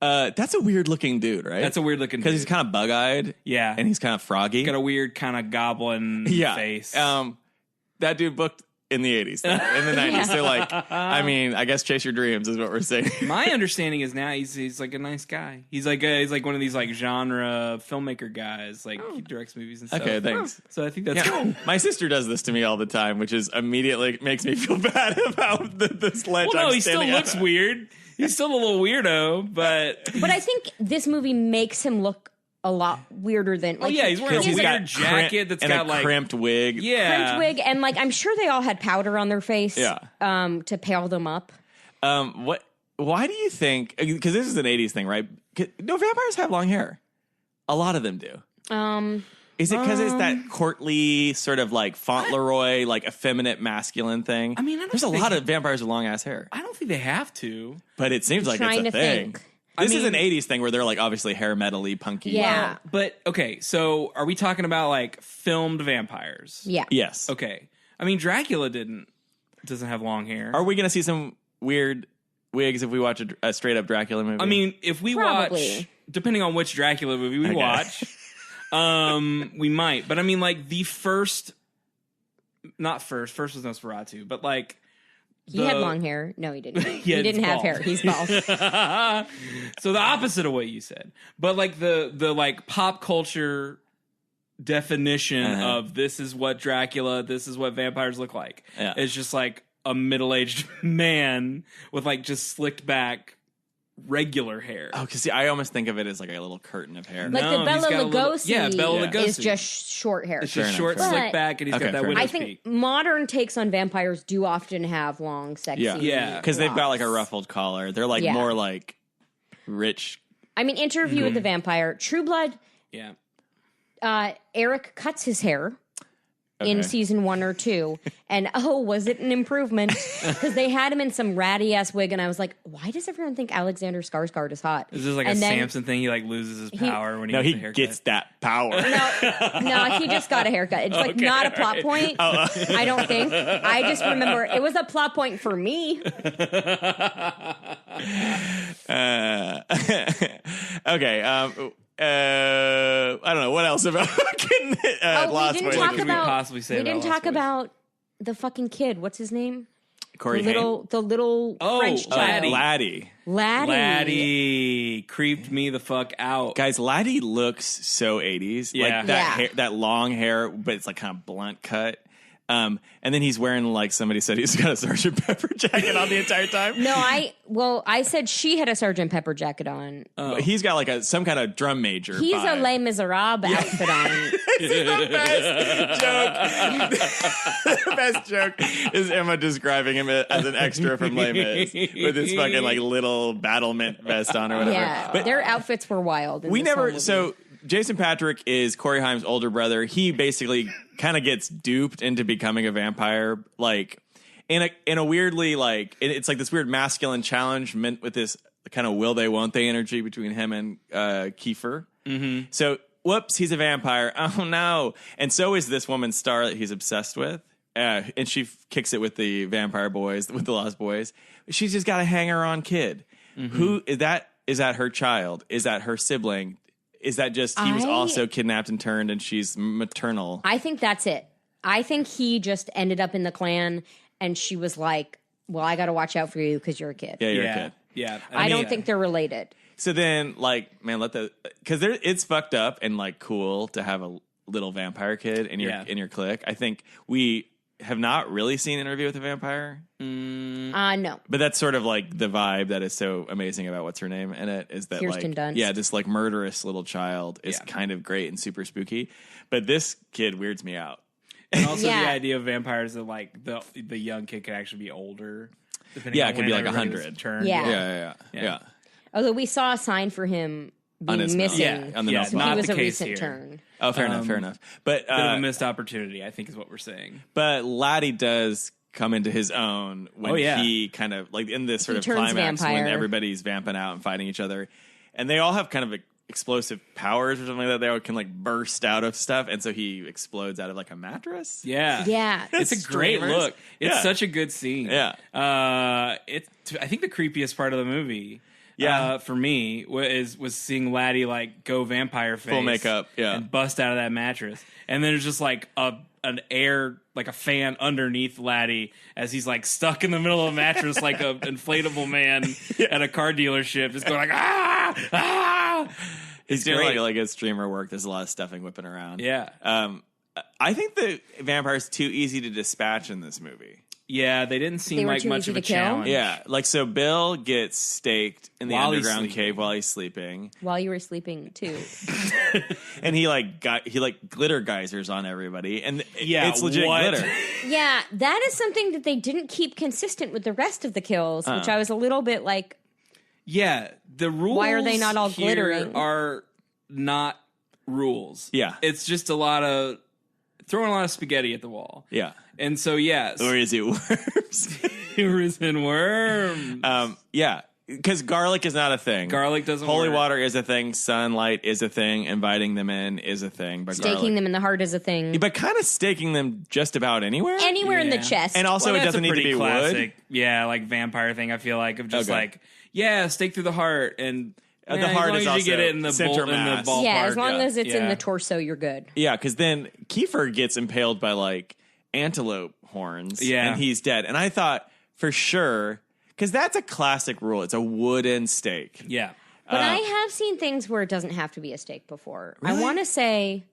That's a weird looking dude, right? That's a weird looking dude. Because he's kind of bug eyed. Yeah. And he's kind of froggy. Got a weird kind of goblin face. That dude booked in the 80s, in the 90s. So, like, I mean, I guess chase your dreams is what we're saying. My understanding is now he's like a nice guy. He's like one of these like genre filmmaker guys. Like he directs movies and stuff. Okay, thanks. So I think that's cool. My sister does this to me all the time, which is immediately makes me feel bad about this ledge. Well, no, he still looks weird. He's still a little weirdo, but I think this movie makes him look a lot weirder than. Like, he's wearing a weird jacket that's got a crimped wig. Crimped wig, and like I'm sure they all had powder on their face. To pale them up. Why do you think? Because this is an '80s thing, right? No, vampires have long hair. A lot of them do. Is it because it's that courtly sort of like Fauntleroy, like effeminate masculine thing? I mean, there's a lot of vampires with long ass hair. I don't think they have to, but it seems like it's a thing. This is an 80s thing where they're like obviously hair metal-y, punky. Yeah. Well, but okay, so are we talking about like filmed vampires? Yeah. Yes. Okay. I mean, Dracula doesn't have long hair. Are we going to see some weird wigs if we watch a straight up Dracula movie? I mean, if we watch, depending on which Dracula movie we watch, we might. But I mean, like the first was Nosferatu, but like. He had long hair. No, he didn't. He didn't have bald. hair. He's bald. So the opposite of what you said. But like the like pop culture definition of this is what Dracula, this is what vampires look like. Yeah. It's just like a middle-aged man with like just slicked back regular hair. Oh, because I almost think of it as like a little curtain of hair. Like the Bela Lugosi, Bela Lugosi is just short hair. It's just short, fair slick back, and he's got that widow's I think modern takes on vampires do often have long, sexy. Yeah. Because they've got like a ruffled collar. They're like more like rich. I mean, Interview with the Vampire, True Blood. Yeah. Eric cuts his hair. In season 1 or 2, and was it an improvement? Because they had him in some ratty ass wig, and I was like, why does everyone think Alexander Skarsgård is hot? Is this like a Samson thing? He like loses his power when he gets the haircut? Gets that power. No, he just got a haircut. It's like not a plot point. I don't think. I just remember it was a plot point for me. Okay. I don't know what else about fucking Lost Boys. We didn't talk about the fucking kid. What's his name? Corey the little French child. Laddie creeped me the fuck out. Guys, Laddie looks so 80s. Yeah. Like that hair, that long hair, but it's like kind of blunt cut. And then he's wearing, like somebody said, he's got a Sgt. Pepper jacket on the entire time. No, I said she had a Sgt. Pepper jacket on. Oh. He's got like some kind of drum major. He's a Les Miserables outfit on. This is the best joke. The best joke is Emma describing him as an extra from Les Mis with his fucking like little battlement vest on or whatever. Yeah, but their outfits were wild. So Jason Patric is Corey Haim's older brother. He basically kind of gets duped into becoming a vampire, like in a weirdly like it's like this weird masculine challenge meant with this kind of will they won't they energy between him and Kiefer. Mm-hmm. So whoops, he's a vampire. Oh no! And so is this woman Star that he's obsessed with, and she kicks it with the vampire boys, with the Lost Boys. She's just got a hanger-on kid. Mm-hmm. Who is that? Is that her child? Is that her sibling? Is that just he was also kidnapped and turned and she's maternal? I think that's it. I think he just ended up in the clan and she was like, well, I got to watch out for you because you're a kid. Yeah, you're a kid. Yeah. I don't think they're related. So then, like, man, because it's fucked up and like cool to have a little vampire kid in your clique. I think we have not really seen Interview with a Vampire. No. But that's sort of like the vibe that is so amazing about what's her name in it is that Kirsten Dunst. Yeah, this like murderous little child is kind of great and super spooky. But this kid weirds me out. And also the idea of vampires that like the young kid could actually be older. Yeah, it could be like 100. Yeah. Yeah. Although we saw a sign for him being missing. On the yeah, so not he was the a case recent here. turn. Oh, fair enough. But bit of a missed opportunity, I think, is what we're saying. But Laddie does come into his own when he kind of like in this sort of climax when everybody's vamping out and fighting each other, and they all have kind of explosive powers or something like that. They all can like burst out of stuff, and so he explodes out of like a mattress. Yeah. It's a great look. It's such a good scene. Yeah. It's I think the creepiest part of the movie. Yeah, for me was seeing Laddie like go vampire face, full makeup, and bust out of that mattress, and then there's just like an air like a fan underneath Laddie as he's like stuck in the middle of a mattress like an inflatable man at a car dealership, just going like He's doing like a streamer work. There's a lot of stuffing whipping around. Yeah, I think the vampire's too easy to dispatch in this movie. Yeah, they didn't seem like much of a challenge. Yeah, like so Bill gets staked in the underground cave while he's sleeping. While you were sleeping too. And he glitter geysers on everybody, and it's legit glitter. Yeah, that is something that they didn't keep consistent with the rest of the kills, which I was a little bit like. Yeah, the rules. Why are they not all glittering? Are not rules. Yeah, it's just a lot of throwing a lot of spaghetti at the wall. Yeah. And so, yes. Or is it worms? Or is it worms? Yeah. Because garlic is not a thing. Garlic doesn't Holy work. water is a thing. Sunlight is a thing. Inviting them in is a thing. But staking them in the heart is a thing. But kind of staking them just about anywhere. Anywhere in the chest. And also it doesn't need to be classic, wood. Yeah, like vampire thing, I feel like. Of just stake through the heart. And the heart is also you get it in the center mass. In the ballpark. Yeah, as long as it's in the torso, you're good. Yeah, because then Kiefer gets impaled by like antelope horns. Yeah. And he's dead. And I thought for sure, because that's a classic rule. It's a wooden stake. Yeah. But I have seen things where it doesn't have to be a stake before. Really? I want to say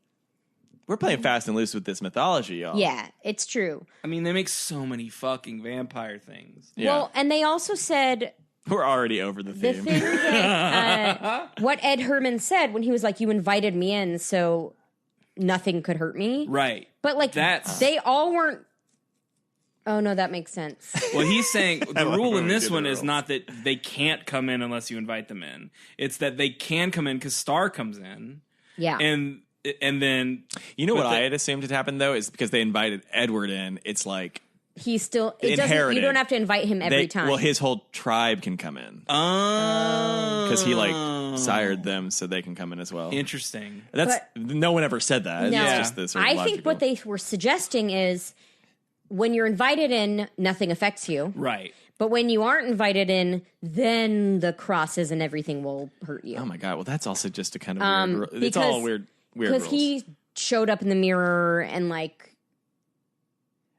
we're playing fast and loose with this mythology, y'all. Yeah, it's true. I mean, they make so many fucking vampire things. Yeah. Well, and they also said We're already over the the theme. thing that what Ed Herman said when he was like, "You invited me in, so nothing could hurt me." Right. But like, they all weren't. Oh no, that makes sense. Well, he's saying the love rule when in we this do the one is rules. not that they can't come in unless you invite them in. It's that they can come in because Star comes in, Yeah. and then You know what but I had assumed had happened, though, is because they invited Edward in, it's like He's still. It doesn't. inherited. You don't have to invite him every time. Well, his whole tribe can come in. because Because he, sired them so they can come in as well. Interesting. No one ever said that. No. It's just this sort of I think what they were suggesting is when you're invited in, nothing affects you. Right. But when you aren't invited in, then the crosses and everything will hurt you. Oh, my God. Well, that's also just a kind of weird rule. It's all weird Because rules. he showed up in the mirror and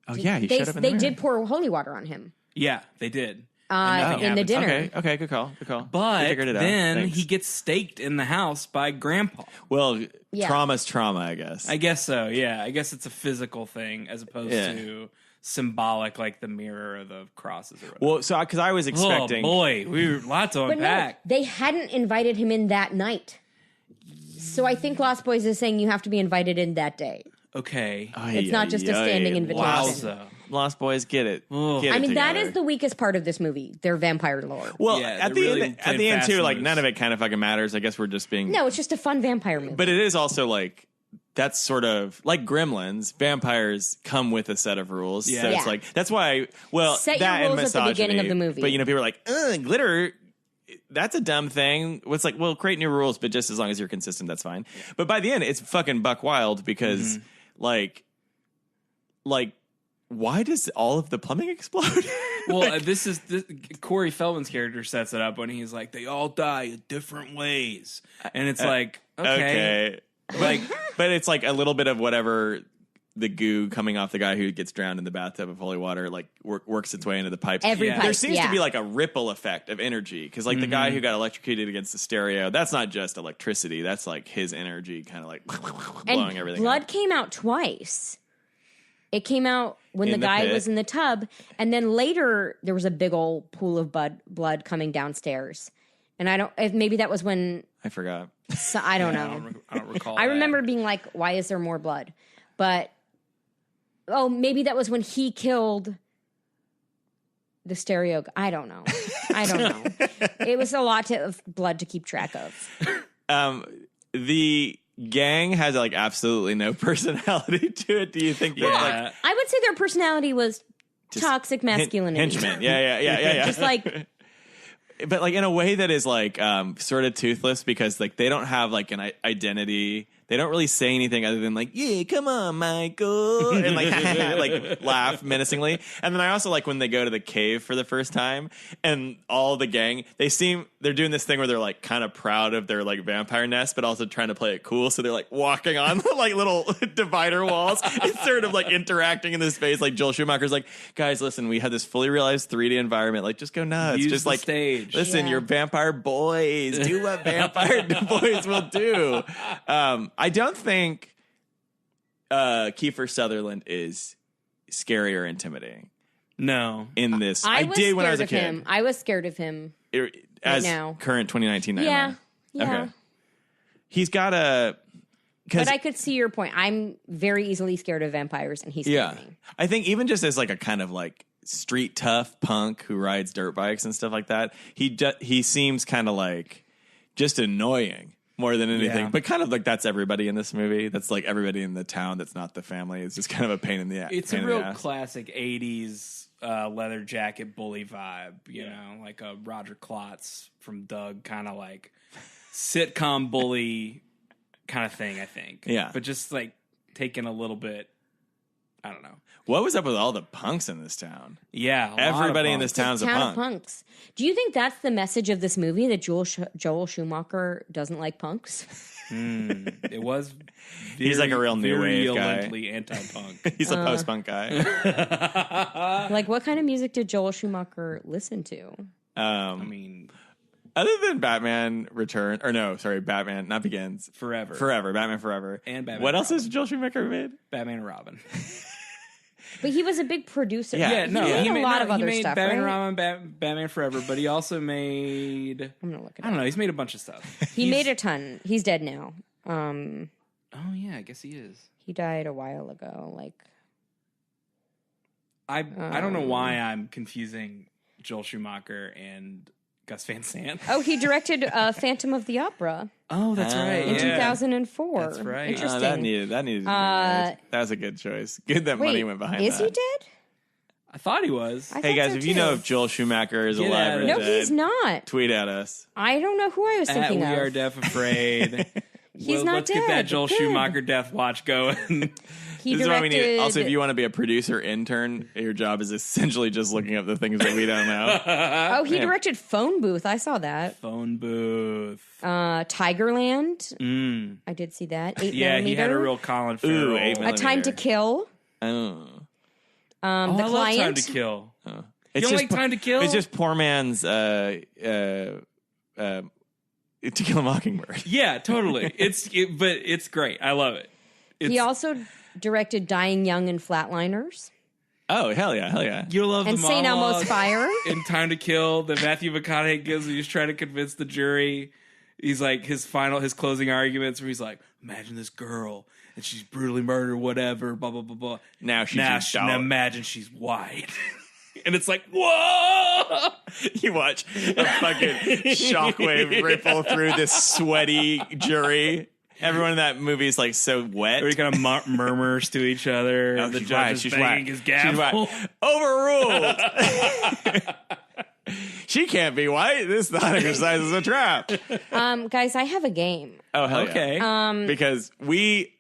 Oh, yeah, he they showed up in the mirror. did pour holy water on him Yeah, they did. in And nothing the happens. dinner. Okay, good call. They But figured it out. then Thanks. he gets staked in the house by Grandpa. Well, Yeah. trauma's trauma, I guess. I guess so. Yeah, I guess it's a physical thing as opposed Yeah. to symbolic, like the mirror or the crosses or whatever. Well, so because I was expecting. Oh boy, we were lots to But no, unpack. they hadn't invited him in that night. So I think Lost Boys is saying you have to be invited in that day. Okay. It's not just a standing invitation. Wowza. Lost Boys, get it. Ugh. Get I it mean, that together. is the weakest part of this movie, their vampire lore. Well, Yeah, at they're the really end, playing too, fast and none loose. of it kind of fucking matters. I guess we're just being. No, it's just a fun vampire movie. But it is also like that's sort of like Gremlins. Vampires come with a set of rules. Yeah. So it's Yeah. like that's why. Well, Set your that and rules at the beginning of misogyny, the movie. But people are like, glitter. That's a dumb thing. It's like, well, create new rules, but just as long as you're consistent, that's fine. Yeah. But by the end, it's fucking buck wild because, like, why does all of the plumbing explode? Well, this Corey Feldman's character sets it up when he's like, they all die in different ways. And it's like, okay. Like, but it's like a little bit of whatever the goo coming off the guy who gets drowned in the bathtub of holy water, like works its way into the pipes. Every pipe, there seems to yeah. be like a ripple effect of energy because like the guy who got electrocuted against the stereo, that's not just electricity. That's like his energy kind of like blowing and everything blood up. came out twice. It came out when In the the guy pit. was in the tub, and then later there was a big old pool of blood coming downstairs. And I don't, if maybe that was when, I forgot. so, I don't know. I don't recall. I that. remember being like, why is there more blood? But, oh, maybe that was when he killed the stereo. I don't know. It was a lot of blood to keep track of. The gang has like absolutely no personality to it. Do you think that like I would say their personality was toxic masculinity. henchmen? Yeah. Just like, But like in a way that is like sort of toothless because like they don't have like an identity. They don't really say anything other than like, yeah, come on, Michael, and like like laugh menacingly. And then I also like when they go to the cave for the first time and all the gang, they're doing this thing where they're like kind of proud of their like vampire nest, but also trying to play it cool. So they're like walking on like little divider walls and sort of like interacting in this space. Like Joel Schumacher's like, guys, listen, we had this fully realized 3D environment. Like just go nuts. Use just the like stage. Listen, Yeah. you're vampire boys. Do what vampire boys will do. I don't think Kiefer Sutherland is scary or intimidating No. in this. I was did when I was a scared of kid. him. I was scared of him. As now. current 2019 Yeah. Nightmare. Yeah. Okay. He's got a. But I could see your point. I'm very easily scared of vampires, and he's Yeah. scared me. I think even just as like a kind of like street tough punk who rides dirt bikes and stuff like that, he seems kind of like just annoying more than anything. Yeah. But kind of like that's everybody in this movie. That's like everybody in the town that's not the family. It's just kind of a pain in the ass. It's a real classic 80s leather jacket bully vibe, you know, like a Roger Klotz from Doug kind of like sitcom bully kind of thing, I think. Yeah. But just like taking a little bit, I don't know. What was up with all the punks in this town? Yeah. Everybody in this town. town's a Town punk. of punks. Do you think that's the message of this movie, that Joel Schumacher doesn't like punks? It was He's like a real new wave guy. virulently anti-punk. He's a post-punk guy. Like, what kind of music did Joel Schumacher listen to? I mean, Other than Batman Return, or no, sorry, Batman, not Begins. Forever. Batman Forever. And Batman What and else has Joel Schumacher made? Batman and Robin. But he was a big producer. Yeah, he made a lot of other made stuff, Batman right? and Robin, Batman Forever, but he also made... I'm going to look it I don't know. He's made a bunch of stuff. He made a ton. He's dead now. Oh, yeah, I guess he is. He died a while ago. Like, I don't know why I'm confusing Joel Schumacher and Gus Van Sant. oh, he directed Phantom of the Opera Oh, that's right. in yeah. 2004. That's right. Interesting. That needed to be made. That was a good choice. Good that money went behind is that. he dead? I thought he was. I Hey thought guys, so if you too. know if Joel Schumacher is Get alive at or it. No, dead, he's not. tweet at us. I don't know who I was At thinking We of. Are Deaf Afraid. He's not Let's get that dead. Joel Good. Schumacher Death Watch going. He This is what we directed. need. Also, if you want to be a producer intern, your job is essentially just looking up the things that we don't know. Oh, he directed Phone Booth. I saw that. Phone booth. Tigerland. I did see that. 8 Yeah, millimeter. he had a real Colin Farrell. Ooh, 8 A Time to Kill. Oh. The I love Client. Time to Kill. It's don't like Time to Kill? It's just poor man's To Kill a Mockingbird. Yeah, totally. But it's great. I love it. He also directed Dying Young and Flatliners Oh, hell yeah. You love and the St. Elmo's monologue Fire. in Time to Kill that Matthew McConaughey gives. He's trying to convince the jury. He's like his closing arguments where he's like, imagine this girl and she's brutally murdered, whatever, blah blah blah blah. Now she's now imagine she's white. And it's like, whoa! You watch a fucking shockwave ripple through this sweaty jury. Everyone in that movie is like so wet. Everybody kind of murmurs to each other. Oh, the she's judge white, is she's banging white. his She's gavel. white. Overruled. She can't be white. This thought exercise is a trap. Guys, I have a game. Oh, hell Okay. yeah. Because we,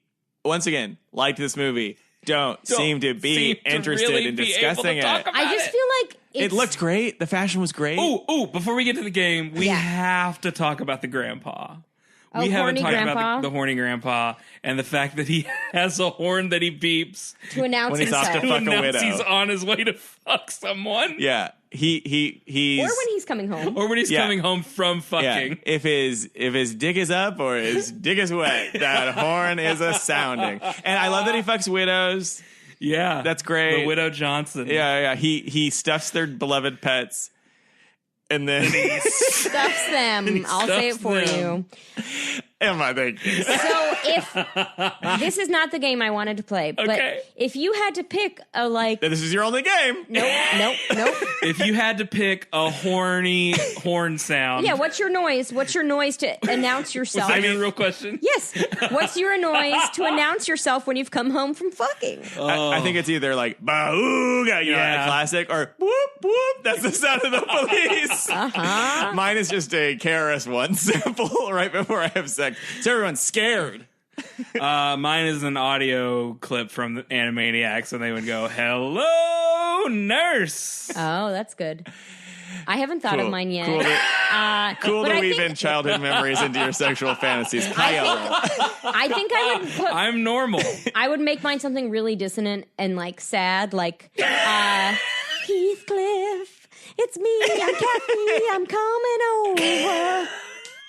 once again, liked this movie. Don't seem to be interested really in be discussing able to talk it. about I just feel like It looked great. The fashion was great. Ooh, before we get to the game, we Yeah. have to talk about the grandpa. Oh, We haven't horny talked grandpa? about the horny grandpa and the fact that he has a horn that he beeps to announce When he's off himself. to to fuck a announce widow. he's on his way to fuck someone. Yeah. He's Or when he's coming home. Or when he's Yeah. coming home from fucking. Yeah, if his dick is up or his dick is wet, that horn is a sounding. And I love that he fucks widows. Yeah. That's great. The Widow Johnson. Yeah. He stuffs their beloved pets, and then Stuffs them. I'll say it stuffs for them. you. am I thinking? So if this is not the game I wanted to play, but Okay. if you had to pick a like This is your only game. nope. If you had to pick a horny horn sound. Yeah, what's your noise? What's your noise to announce yourself? I mean, real question. Yes. What's your noise to announce yourself when you've come home from fucking? I think it's either like "Bauga," you know, Yeah. a classic, or "Whoop whoop." That's the sound of the police. Mine is just a KRS-One sample right before I have sex, so everyone's scared. Mine is an audio clip from the Animaniacs, and they would go, "Hello, nurse." Oh, that's good. I haven't thought of mine yet. Cool Cool to weave in childhood memories into your sexual fantasies. Kyle. I think I would put. I'm normal. I would make mine something really dissonant and like sad, like Heathcliff. It's me. I'm Kathy. I'm coming over.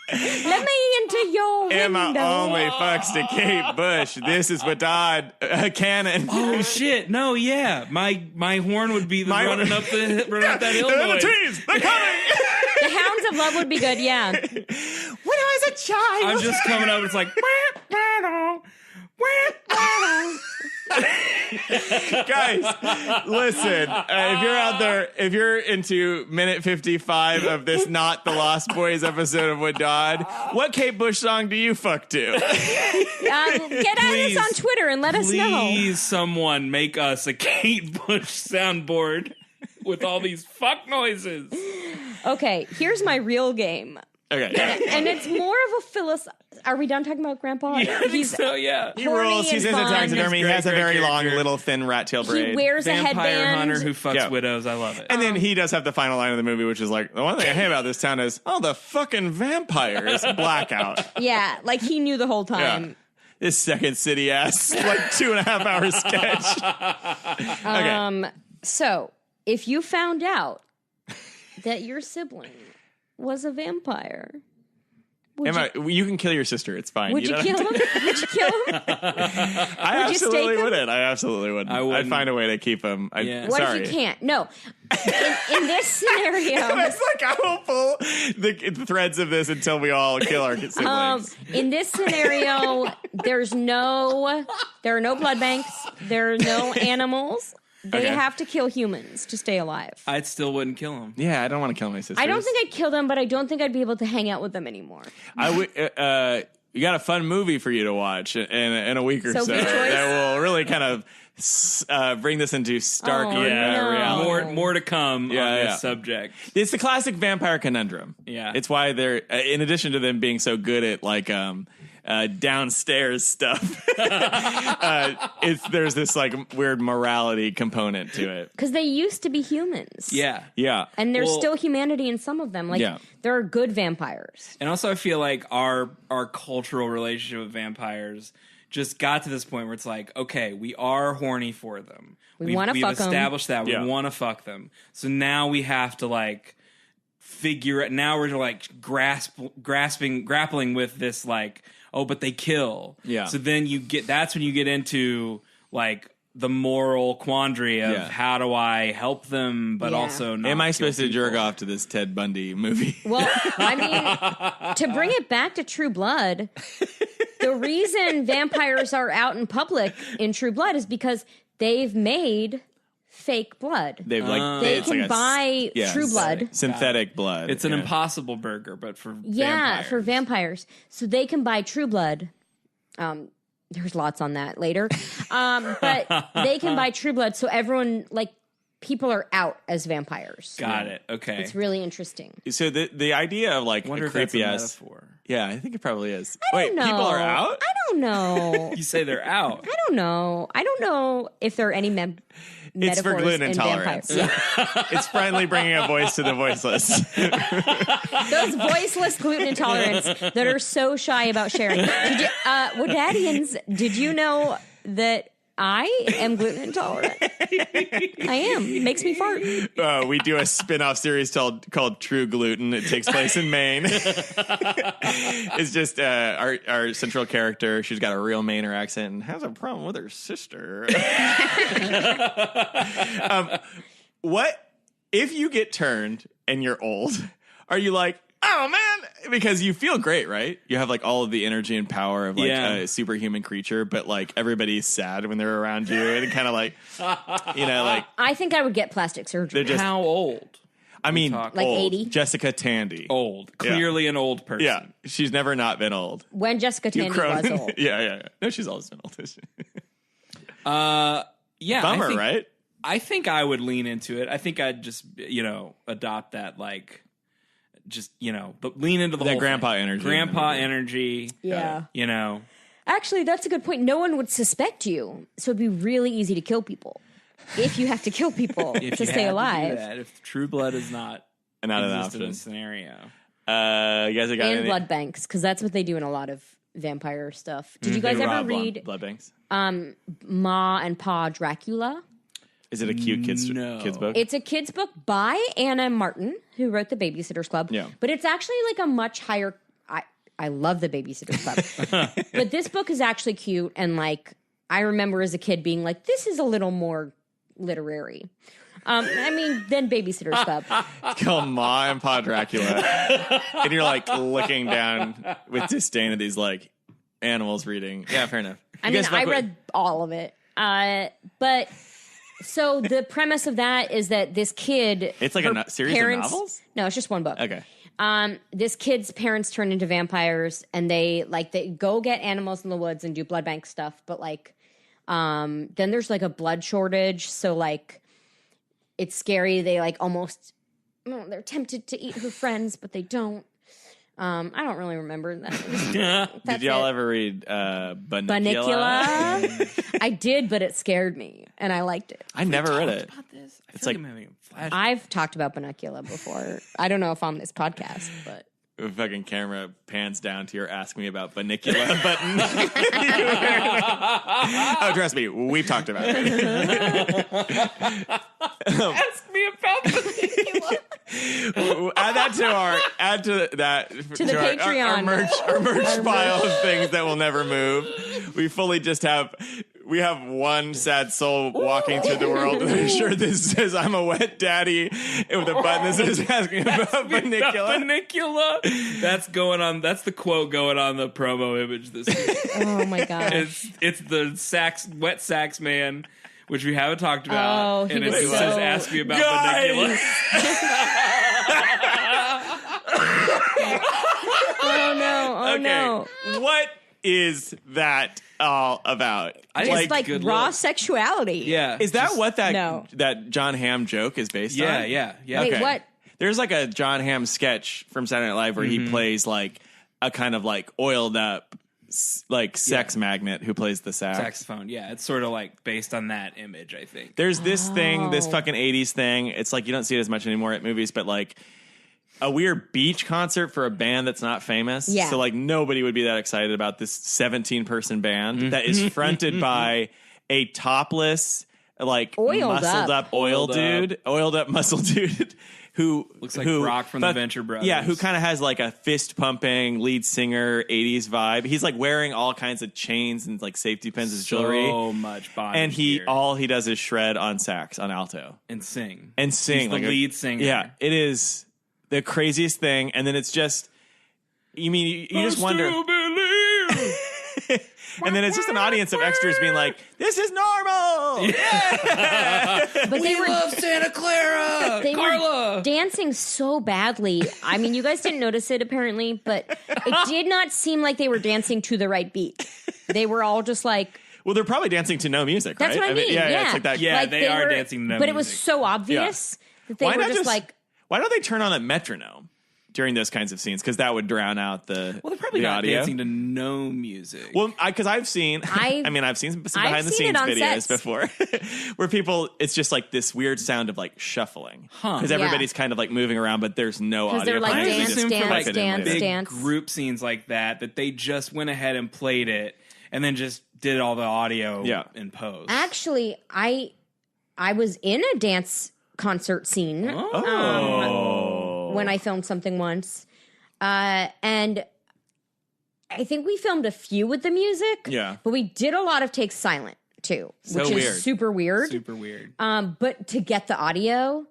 Let me into your Emma window. only fucks to Kate Bush. This is WADAD canon. Oh shit! No, yeah, my horn would be running up that hill They're in the noise. trees. They're coming. The Hounds of Love would be good, yeah. When I was a child. I'm just coming up. It's like. Guys, listen. If you're out there, if you're into minute 55 of this Not the Lost Boys episode of WADAD, what Kate Bush song do you fuck to? Get at Please, us on Twitter and let us know. Please, someone make us a Kate Bush soundboard with all these fuck noises. Okay, here's my real game. Okay. And it's more of a Are we done talking about Grandpa? Yeah, I think so. Yeah. He horny rules. He's and into fun. taxidermy. He He's has a great very long, character. little, thin rat tail braid. He wears a Vampire headband. hunter who fucks Yeah. widows. I love it. And then he does have the final line of the movie, which is like, the one thing I hate about this town is, oh, the fucking vampires. Blackout. Yeah, like he knew the whole Yeah. time. This Second City ass, like 2.5 hour sketch. Okay. So, if you found out that your sibling was a vampire, you can kill your sister. It's fine. Would you kill him? Would you kill him? I absolutely wouldn't. I absolutely wouldn't. I'd find a way to keep him. What if you can't? No. In this scenario, it's like I will pull the threads of this until we all kill our siblings. In this scenario, there are no blood banks. There are no animals. They have to kill humans to stay alive. I still wouldn't kill him. Yeah, I don't want to kill my sisters. I don't think I'd kill them, but I don't think I'd be able to hang out with them anymore. I would. You got a fun movie for you to watch in a week or so that will really kind of bring this into stark reality. More to come on this subject. It's the classic vampire conundrum. Yeah, it's why they're in addition to them being so good at like downstairs stuff. There's this like weird morality component to it because they used to be humans. Yeah, and there's still humanity in some of them. Like there are good vampires, and also I feel like our cultural relationship with vampires just got to this point where it's like, okay, we are horny for them. We want to fuck them. We've established that we want to fuck them. So now we have to like figure it. Now we're like grappling with this like. Oh, but they kill. Yeah. So then that's when you get into like the moral quandary of how do I help them, but also not. Am I supposed to jerk off to this Ted Bundy movie? Well, I mean, to bring it back to True Blood, the reason vampires are out in public in True Blood is because they've made fake blood. They can buy True Blood. Synthetic blood. It's an Impossible Burger, but for vampires. For vampires. So they can buy True Blood. There's lots on that later. But they can buy True Blood, so everyone, like, people are out as vampires. Got it. Okay. It's really interesting. So the idea of, like, a creepy ass metaphor. Yeah, I think it probably is. I don't know. People are out? I don't know. You say they're out. I don't know if there are any it's for gluten intolerance. Yeah. It's finally bringing a voice to the voiceless. Those voiceless gluten intolerants that are so shy about sharing. WADADians, did you know that I am gluten intolerant? I am. It makes me fart. We do a spin-off series called True Gluten. It takes place in Maine. It's just our central character. She's got a real Mainer accent and has a problem with her sister. What if you get turned and you're old? Are you like, oh man, because you feel great, right? You have like all of the energy and power of like a superhuman creature, but like everybody's sad when they're around you and kind of like, like. I think I would get plastic surgery. How old? I mean, like old. 80. Jessica Tandy. Old. Clearly an old person. Yeah. She's never not been old. When Jessica Tandy was old. Yeah. No, she's always been old. Yeah. Bummer, right? I think I would lean into it. I think I'd just, adopt that, like, just, but lean into the whole grandpa thing. energy. Grandpa energy. Yeah. Actually, that's a good point. No one would suspect you. So it'd be really easy to kill people. If you have to kill people to stay alive. To do that, if True Blood is not an option in this scenario. You guys have got and blood banks, because that's what they do in a lot of vampire stuff. Did you guys ever read blood banks? Ma and Pa Dracula? Is it a cute kids book? It's a kids book by Anna Martin, who wrote The Babysitter's Club. Yeah. But it's actually like a much higher. I love The Babysitter's Club. But this book is actually cute, and like I remember as a kid being like, this is a little more literary. Than Babysitter's Club. It's called Ma and Pa Dracula. And you're like looking down with disdain at these like animals reading. Yeah, fair enough. I read all of it. But so the premise of that is that this kid. It's like a series of novels? No, it's just one book. Okay. This kid's parents turn into vampires, and they go get animals in the woods and do blood bank stuff. But like, then there's like a blood shortage. So like, it's scary. They like almost, they're tempted to eat her friends, but they don't. I don't really remember that. Did y'all ever read Bunnicula? I did, but it scared me, and I liked it. I never read it. About this? I feel like I'm having a flashback. I've talked about Bunnicula before. I don't know if on this podcast, but. The fucking camera pans down to your ask me about Bunnicula button. Oh, trust me, we've talked about it. Ask me about Bunnicula. Add to that To the Patreon. our merch pile of things that will never move. We fully just have. We have one sad soul walking through the world with a shirt that says "I'm a wet daddy" with a button that says "Ask me about Funicula." Funicula. That's going on. That's the quote going on the promo image this week. Oh my gosh! It's the wet sax man, which we haven't talked about. Oh, he and was it so... says "Ask me about Funicula." Oh no! Oh okay. no! What is that all about? Just like raw look. sexuality. Yeah. Is that what No. that John Hamm joke is based on? Yeah. Wait, Okay. what? There's like a John Hamm sketch from Saturday Night Live where he plays like a kind of like oiled up like sex magnet who plays the saxophone? Yeah, it's sort of like based on that image, I think. There's this thing, this fucking 80s thing. It's like you don't see it as much anymore at movies, but like a weird beach concert for a band that's not famous. Yeah. So like nobody would be that excited about this 17-person band that is fronted by a topless, like Oiled up oil dude, oiled up muscle dude who looks like Brock from the Venture Brothers. Yeah, who kind of has like a fist pumping lead singer 80s vibe. He's like wearing all kinds of chains and like safety pins as jewelry. So much body. And gear. all he does is shred on sax, on alto. And sing. He's the like lead singer. Yeah, it is the craziest thing. And then it's just, you just wonder. And then it's just an audience of extras being like, "This is normal." Yeah. But they were love Santa Clara. they Carla. were dancing so badly. I mean, you guys didn't notice it apparently, but it did not seem like they were dancing to the right beat. They were all just like. Well, they're probably dancing to no music, That's right? what I mean. Yeah, it's like that. Yeah, like they are were, dancing to no but it was music. so obvious that they Why were not just like. Why don't they turn on a metronome during those kinds of scenes? Because that would drown out the Well, they're probably the not audio. dancing to no music. Well, because I've seen, I've seen some behind the seen scenes it on videos sets. before where people, it's just like this weird sound of like shuffling because Yeah. everybody's kind of like moving around, but there's no audio. they're like behind it. They dance, just dance, plug it in dance, later. big dance. group scenes like that they just went ahead and played it and then just did all the audio in post. Actually, I was in a dance concert scene when I filmed something once. And I think we filmed a few with the music. Yeah. But we did a lot of takes silent too, So which weird. is super weird. Super weird. But to get the audio,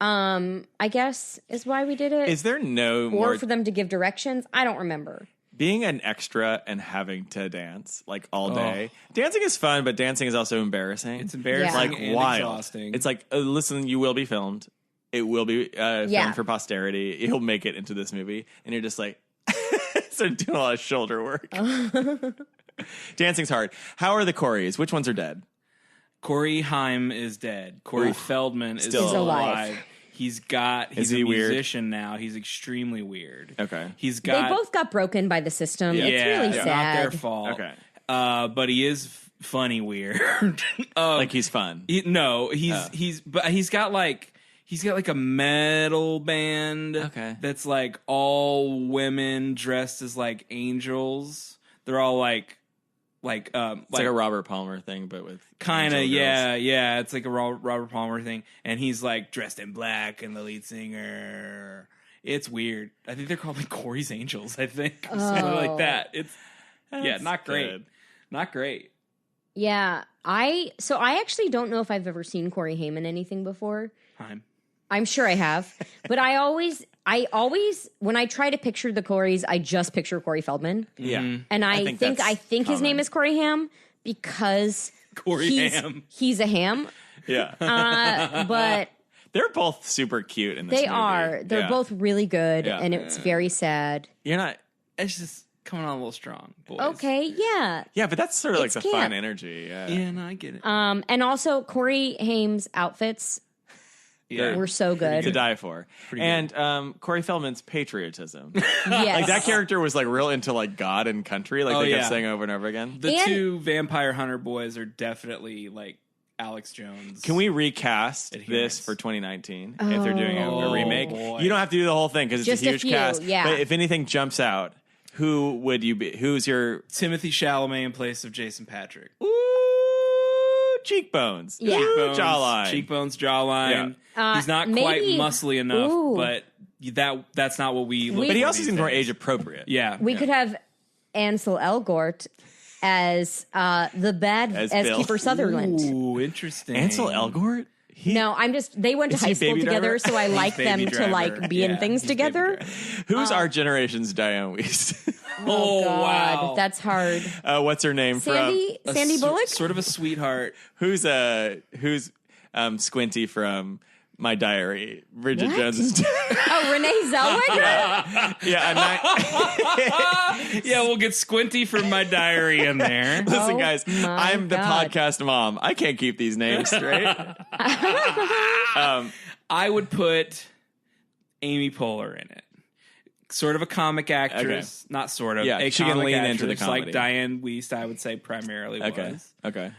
I guess is why we did it. Is there no or more for them to give directions. I don't remember. being an extra and having to dance like all day? Dancing is fun, but dancing is also embarrassing. It's embarrassing like and wild. exhausting. It's like, listen, you will be filmed. It will be filmed for posterity. You'll make it into this movie, and you're just like, start doing a lot of shoulder work. Dancing's hard. How are the Coreys? Which ones are dead? Corey Haim is dead. Corey Feldman is Still still alive. alive. He's he a weird? musician now. He's extremely weird. Okay. He's got They both got broken by the system. yeah, It's really not sad. their fault. Okay. But he is funny weird. Like he's fun. He's got like a metal band that's like all women dressed as like angels. They're all like It's like a Robert Palmer thing, but with kind of angel girls. yeah. It's like a Robert Palmer thing, and he's like dressed in black, and the lead singer. It's weird. I think they're called like Corey's Angels. I think or something like that. It's not great. Good. Not great. Yeah, I actually don't know if I've ever seen Corey Haim in anything before. Haim. I'm sure I have, but I always when I try to picture the Coreys, I just picture Corey Feldman. Yeah. And I think his name is Corey Haim because he's a ham. Yeah. But They're both super cute in this they movie. are. They're Yeah. both really good, Yeah. and it's very sad. You're not. It's just coming on a little strong, boys. Okay, yeah. Yeah, but that's sort of like It's the camp. fun energy. Yeah. Yeah, no, I get it. And also Corey Haim's outfits Yeah. were so To good. die for. And Corey Feldman's patriotism. Yes. Like that character was like real into like God and country. Like Oh, they kept yeah. saying over and over again. The And- two vampire hunter boys are definitely like Alex Jones. Can we recast Adherence. this for 2019 if they're doing a remake? boy. You don't have to do the whole thing because it's Just a a huge few, cast. yeah. But if anything jumps out, who would you be? Who's your Timothy Chalamet in place of Jason Patrick? Ooh, cheekbones. Yeah. Cheekbones, jawline. He's not quite muscly enough, but that's not what we look for. But he also these seems more days. age appropriate. Yeah. We could have Ansel Elgort as the bad as Bill. Kiefer Sutherland. Ooh, interesting. Ansel Elgort? No, they went to high school together, so I like them Baby to like Driver. be in things He's together. Who's our generation's Diane Wiest? Oh, God, wow. that's hard. What's her name Sandy Bullock? Sort of a sweetheart. from? Who's Squinty from My Diary? Bridget Jones's Diary. Oh, Renee Zellweger? Yeah, we'll get Squinty from My Diary in there. Listen, guys, my I'm the God. podcast mom. I can't keep these names straight. I would put Amy Poehler in it. Sort of a comic actress. Not sort of. Yeah, a she can comic lean actress, into the comedy. like Diane Wiest, I would say primarily was. Okay.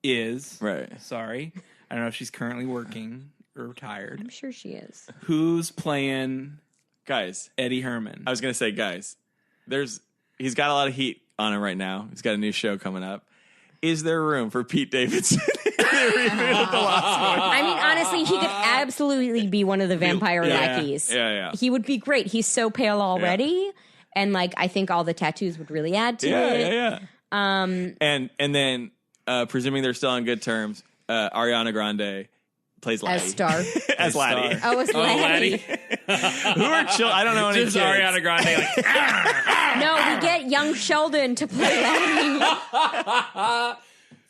Is. Right. Sorry. I don't know if she's currently working or retired. I'm sure she is. Who's playing Guys, Eddie Herman? I was going to say, guys, he's got a lot of heat on him right now. He's got a new show coming up. Is there room for Pete Davidson in the reboot of The Lost Boys? I mean, honestly, he could absolutely be one of the vampire lackeys. Yeah. He would be great. He's so pale already, and I think all the tattoos would really add to it. Yeah. And then, presuming they're still on good terms, Ariana Grande plays Laddie. As Star. As Laddie. Oh, as Laddie. Who are I don't know any Just kids. Ariana Grande. No, we get young Sheldon to play Laddie.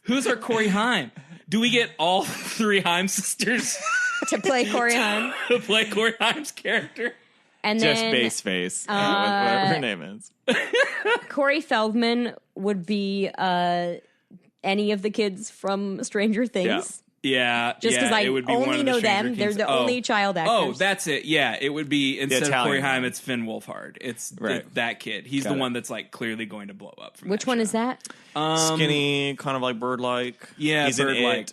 Who's our Corey Haim? Do we get all three Haim sisters to play Corey Haim. to play Corey Haim's character? And Just then base face. Whatever her name is. Corey Feldman would be any of the kids from Stranger Things. Yeah, Just because I it would be one only of know Stranger them. They're Kings. the only child actors. Oh, that's it. Yeah, it would be instead of Italian Corey Haim, one. it's Finn Wolfhard. It's Right. that kid. He's Got the it. one that's clearly going to blow up. From Which that one show. is that? Skinny, kind of like bird-like. Yeah, He's in bird-like.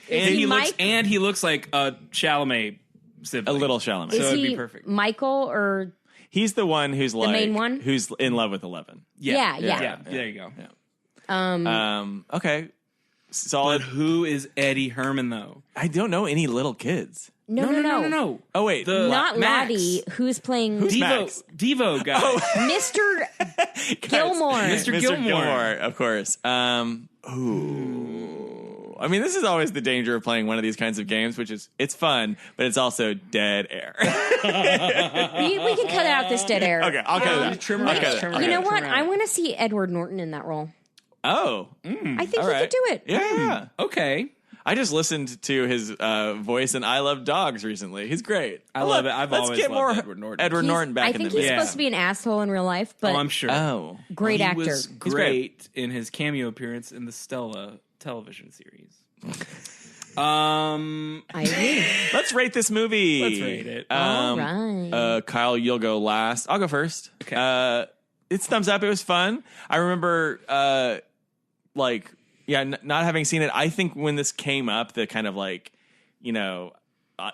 It. And he he looks like a Chalamet sibling. A little Chalamet. So Is it'd he be perfect. Michael or He's the one who's the main one? who's in love with 11. Yeah. There you go. Okay. But Solid. who is Eddie Herman though? I don't know any little kids. No. Oh, wait. Not Max. Laddie. Who's playing Max? Devo guy. Mr. Gilmore? Mr. Gilmore. Of course. I mean, this is always the danger of playing one of these kinds of games, which is it's fun, but it's also dead air. We can cut out this dead air. Okay, I'll cut it out. Trim I'll it. cut it. Trim I'll it. You cut know it. what? I want to see Edward Norton in that role. Oh, I think all he right. could do it. Yeah. Okay. I just listened to his voice in I Love Dogs recently. He's great. I love it. I've Let's always get loved more Edward Norton. Edward He's- Norton back I in think the he's movie. supposed to be an asshole in real life, but I'm sure. Oh. great He actor. was great in his cameo appearance in the Stella television series. I agree. Let's rate this movie. Let's rate it. All right. Kyle, you'll go last. I'll go first. Okay. It's thumbs up. It was fun. I remember, not having seen it. I think when this came up, the kind of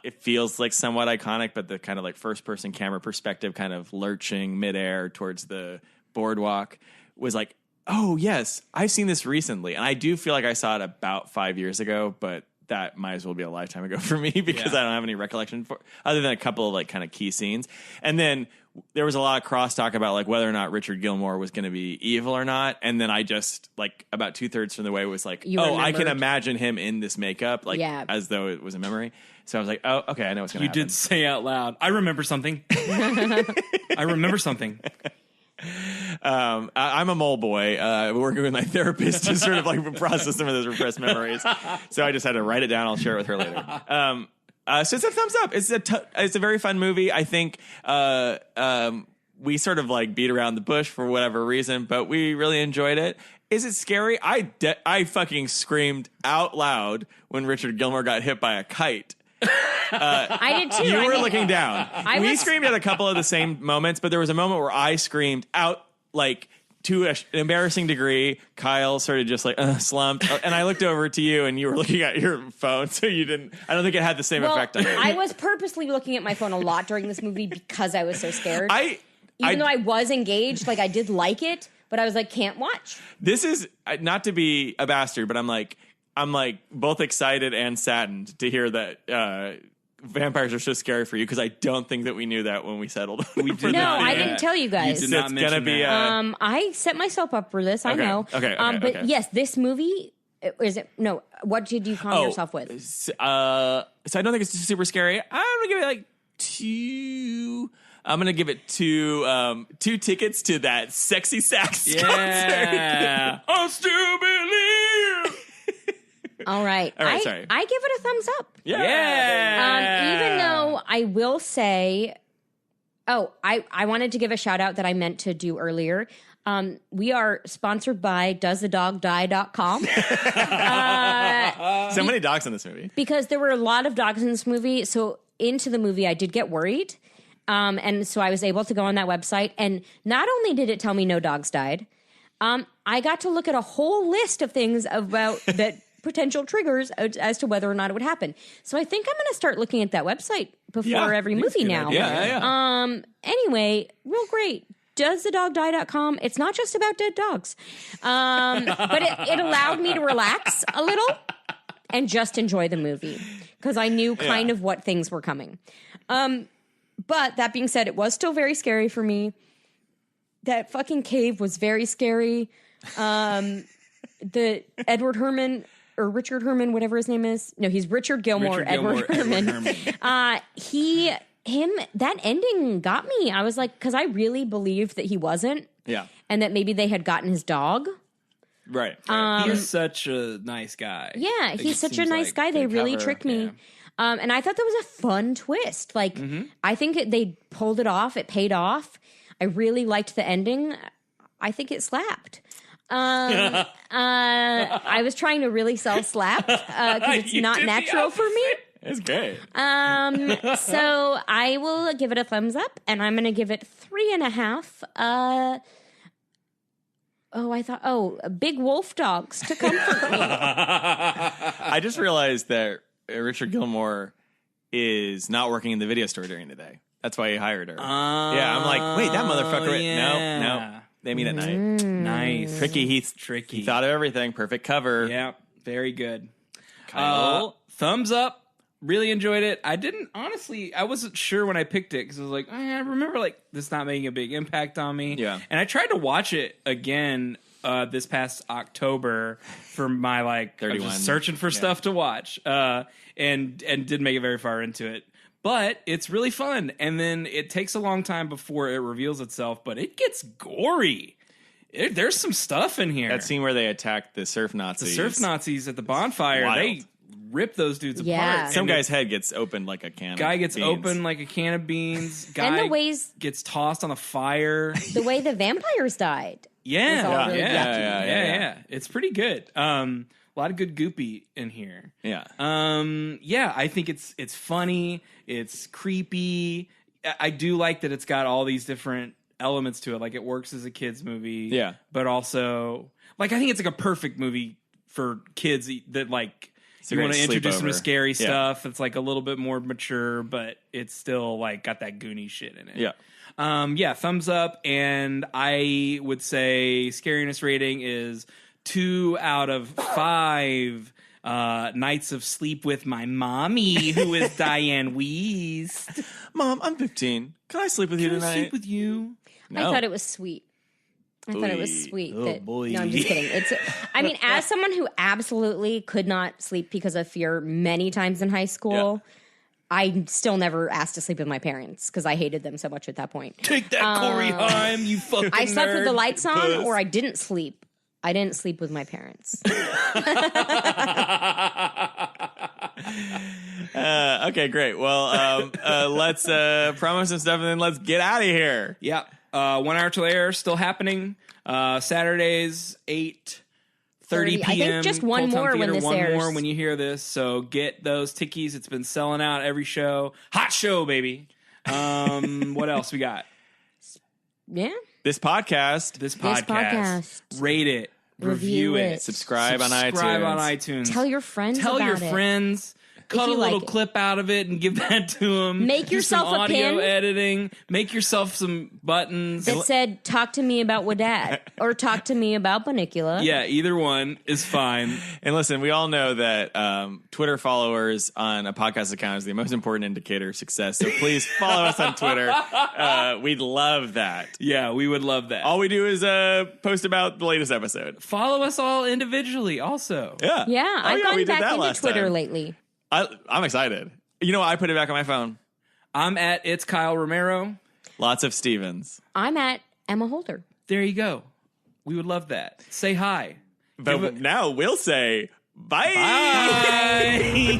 it feels like somewhat iconic, but the kind of first person camera perspective, kind of lurching midair towards the boardwalk was like, oh yes, I've seen this recently, and I do feel like I saw it about 5 years ago, but that might as well be a lifetime ago for me because I don't have any recollection for other than a couple of kind of key scenes. And then there was a lot of crosstalk about whether or not Richard Gilmore was going to be evil or not. And then I just about 2/3 from the way was I can remembered. imagine him in this makeup, as though it was a memory. So I was like, oh, okay, I know what's going to happen. You did say out loud, I remember something. I remember something. I'm a mole boy, working with my therapist to sort of process some of those repressed memories. So I just had to write it down. I'll share it with her later. So it's a thumbs up. It's a very fun movie. I think we sort of beat around the bush for whatever reason, but we really enjoyed it. Is it scary? I fucking screamed out loud when Richard Gilmore got hit by a kite. I did too. You were looking down. We screamed at a couple of the same moments, but there was a moment where I screamed out to an embarrassing degree. Kyle sort of just slumped, and I looked over to you, and you were looking at your phone, so you didn't. I don't think it had the same effect on you. I was purposely looking at my phone a lot during this movie because I was so scared. Even though I was engaged, I did like it, but I was like, can't watch. This is not to be a bastard, but I'm like both excited and saddened to hear that vampires are so scary for you, because I don't think that we knew that when we settled. We did not. I didn't tell you guys. You did not mention that. I set myself up for this. I know. Okay. But yes, this movie is it? No. What did you calm yourself with? So I don't think it's super scary. I'm gonna give it like 2. I'm gonna give it 2 tickets to that Sexy Sax concert. I still believe. All right. Sorry. I give it a thumbs up. Yeah. Even though I will say, I wanted to give a shout out that I meant to do earlier. We are sponsored by doesthedogdie.com. So many dogs in this movie. Because there were a lot of dogs in this movie. So into the movie, I did get worried. And so I was able to go on that website. And not only did it tell me no dogs died, I got to look at a whole list of things about that potential triggers as to whether or not it would happen. So I think I'm going to start looking at that website before every movie now. Yeah. Anyway, real great. Doesthedogdie.com. It's not just about dead dogs. But it allowed me to relax a little and just enjoy the movie because I knew kind of what things were coming. But that being said, it was still very scary for me. That fucking cave was very scary. The Edward Herman or Richard Herman, whatever his name is. No, he's Richard Gilmore. Edward Herman. That ending got me. I was like, because I really believed that he wasn't. Yeah. And that maybe they had gotten his dog. Right. He's such a nice guy. Yeah, he's such a nice guy. They really tricked me. Yeah. And I thought that was a fun twist. Like, I think they pulled it off. It paid off. I really liked the ending. I think it slapped. I was trying to really sell slap because it's not natural for me. It's great. So I will give it a thumbs up, and I'm going to give it 3.5. Big wolf dogs to comfort me. I just realized that Richard Gilmore is not working in the video store during the day. That's why he hired her. Yeah, I'm like, wait, that motherfucker. Yeah. No. They meet at night. Nice. Tricky. He thought of everything. Perfect cover. Yeah, very good. Kyle. Thumbs up. Really enjoyed it. I wasn't sure when I picked it because I was like, I remember like this not making a big impact on me. Yeah. And I tried to watch it again this past October for my like 31. I was just searching for stuff to watch and didn't make it very far into it. But it's really fun. And then it takes a long time before it reveals itself, but it gets gory. There's some stuff in here. That scene where they attack the surf Nazis. The surf Nazis at the bonfire, Wild. they rip those dudes Yeah. apart. Some guy's head gets opened like a can Guy of gets beans. open like a can of beans. Guy And the ways- gets tossed on the fire. The way the vampires died. Yeah. was all really yucky. Yeah. It's pretty good. A lot of good goopy in here. Yeah. I think it's funny. It's creepy. I do like that it's got all these different elements to it. Like it works as a kids movie. Yeah. But also, like I think it's like a perfect movie for kids that like you want to introduce them to scary stuff. It's like a little bit more mature, but it's still like got that Goonies shit in it. Yeah. Thumbs up. And I would say scariness rating is 2 out of 5 nights of sleep with my mommy, who is Diane Wiest. Mom, I'm 15. Can I sleep with you Can I tonight? sleep with you? No. I thought it was sweet. No, I'm just kidding. It's. I as someone who absolutely could not sleep because of fear many times in high school, I still never asked to sleep with my parents because I hated them so much at that point. Take that, Corey Haim, you fucking I slept with nerd. the lights on, or I didn't sleep. I didn't sleep with my parents. Okay, great. Well, let's promo some stuff and then let's get out of here. Yeah. 1 hour till air still happening. Saturdays, 8:30 p.m. I think just one Cold Town more when Theater, this one airs. more when you hear this. So get those tickies. It's been selling out every show. Hot show, baby. What else we got? Yeah. This podcast. This podcast. Rate it. Review it. Subscribe on iTunes. Subscribe on iTunes. Tell your friends Tell about your it. friends. cut a you little like it. clip out of it and give that to him. Make Do yourself some a audio pin. editing. Make yourself some buttons. That said, talk to me about WADAD or talk to me about Bunnicula. Yeah, either one is fine. And listen, we all know that Twitter followers on a podcast account is the most important indicator of success. So please follow us on Twitter. We'd love that. Yeah, we would love that. All we do is post about the latest episode. Follow us all individually also. Yeah. Yeah, I've we gone did back that into last Twitter time. lately. I'm excited. You know, I put it back on my phone. I'm at It's Kyle Romero. Lots of Stevens. I'm at Emma Holder. There you go. We would love that. Say hi. But now we'll say bye. Bye.